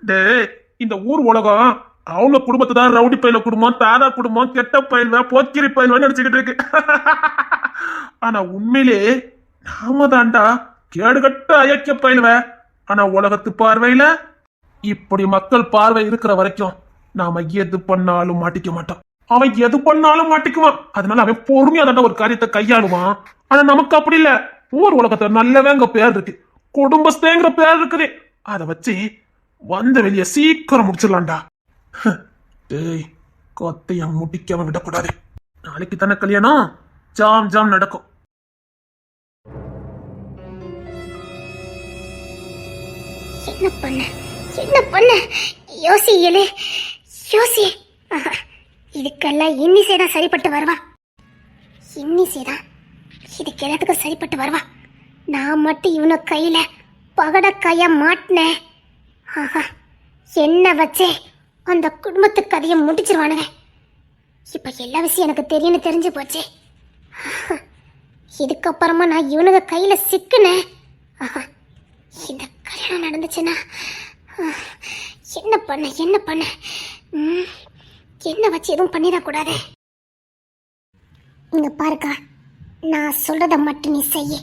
டேய், இந்த ஊர் உலகம் அவங்க குடும்பத்தை தான் ரவுடி பயில குடும்பம், தாதா குடும்பம், கெட்ட பயில்வ, போக்கிரி பயில்வ நினைச்சுக்கிட்டு இருக்கு. ஆனா உண்மையிலே நாம தாண்டா கேடுகட்ட அயக்க பயில்வ. ஆனா உலகத்து பார்வையில இப்படி மக்கள் பார்வை இருக்கிற வரைக்கும் நாம எது பண்ணாலும் மாட்டிக்க மாட்டோம். அவன் எது பண்ணாலும் மாட்டிக்குவான். அதனால அவன் பொறுமையா தாண்டா ஒரு காரியத்தை கையாளுவான். ஆனா நமக்கு அப்படி இல்ல. ஊர் உலகத்துல நல்லவேங்க பேர் இருக்கு, குடும்பஸ்தேங்கிற பேர் இருக்குது. அதை வச்சு வந்த வெளிய சீக்கிரம் முடிச்சிடலாம்டா. டேய், கொத்தைய முடிக்காம விடக்கூடாது. நாளைக்கு தானே கல்யாணம், ஜாம் ஜாம் நடக்கும். என்ன பண்ண யோசியலே யோசி. இதுக்கெல்லாம் இன்னிசைதான் சரிப்பட்டு வருவா. இன்னிசைதான் இதுக்கு எல்லாத்துக்கும் சரிப்பட்டு வருவா. நான் மட்டும் இவனை கையில பகடக்காயா மாட்டினேன். ஆஹா, என்ன வச்சே அந்த குடும்பத்து கதையை முடிச்சிருவானுங்க. இப்ப எல்லா விஷயம் எனக்கு தெரியும்னு தெரிஞ்சு போச்சு. இதுக்கப்புறமா நான் இவனுங்க கையில சிக்குனேன். ஆஹா, இந்த கல்யாணம் நடந்துச்சுன்னா என்ன பண்ண என்ன வச்சு எதுவும் பண்ணிடக்கூடாது. இங்க பாருக்கா, நான் சொல்றத மட்டும் நீ செய்ய,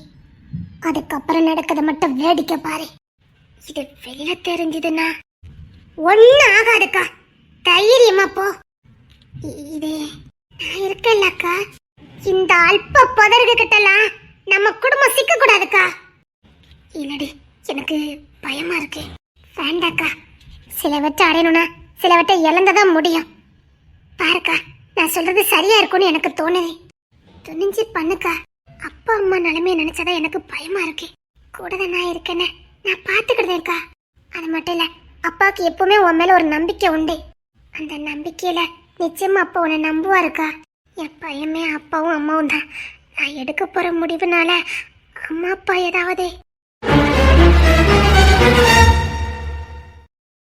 அதுக்கப்புறம் நடக்கத மட்டும் வேடிக்கை பாரு. இது வெளியில தெரிஞ்சதுன்னா ஒன்னும் ஆகாதுக்கா, தைரியமா போ. இது நான் இருக்கேன்லக்கா, இந்த அல்ப பதறுக கிட்டலாம் நம்ம குடும்பம் சிக்க கூடாதுக்கா. இல்லடி, எனக்கு பயமா இருக்கு. வேண்டாக்கா, சிலவற்றை அடையணும்னா சிலவற்றை இழந்ததான் முடியும். பாருக்கா, நான் சொல்றது சரியா இருக்கும்னு எனக்கு தோணுது. துணிஞ்சு பண்ணுக்கா. அப்பா அம்மா நிலைமையை நினைச்சாதான் எனக்கு பயமா இருக்கு. கூட தான் நான் இருக்கேன்னு நான் பாத்துக்கிட்டேன்க்கா. அது மட்டும் இல்ல, அப்பாவுக்கு எப்பவுமே உன் மேல ஒரு நம்பிக்கை உண்டு. அந்த நம்பிக்கையில நிச்சயமா அப்பா உன்னை நம்புவாருக்கா. என் பையமே அப்பாவும் அம்மாவும் தான். நான் எடுக்க போற முடிவுனால அம்மா அப்பா ஏதாவது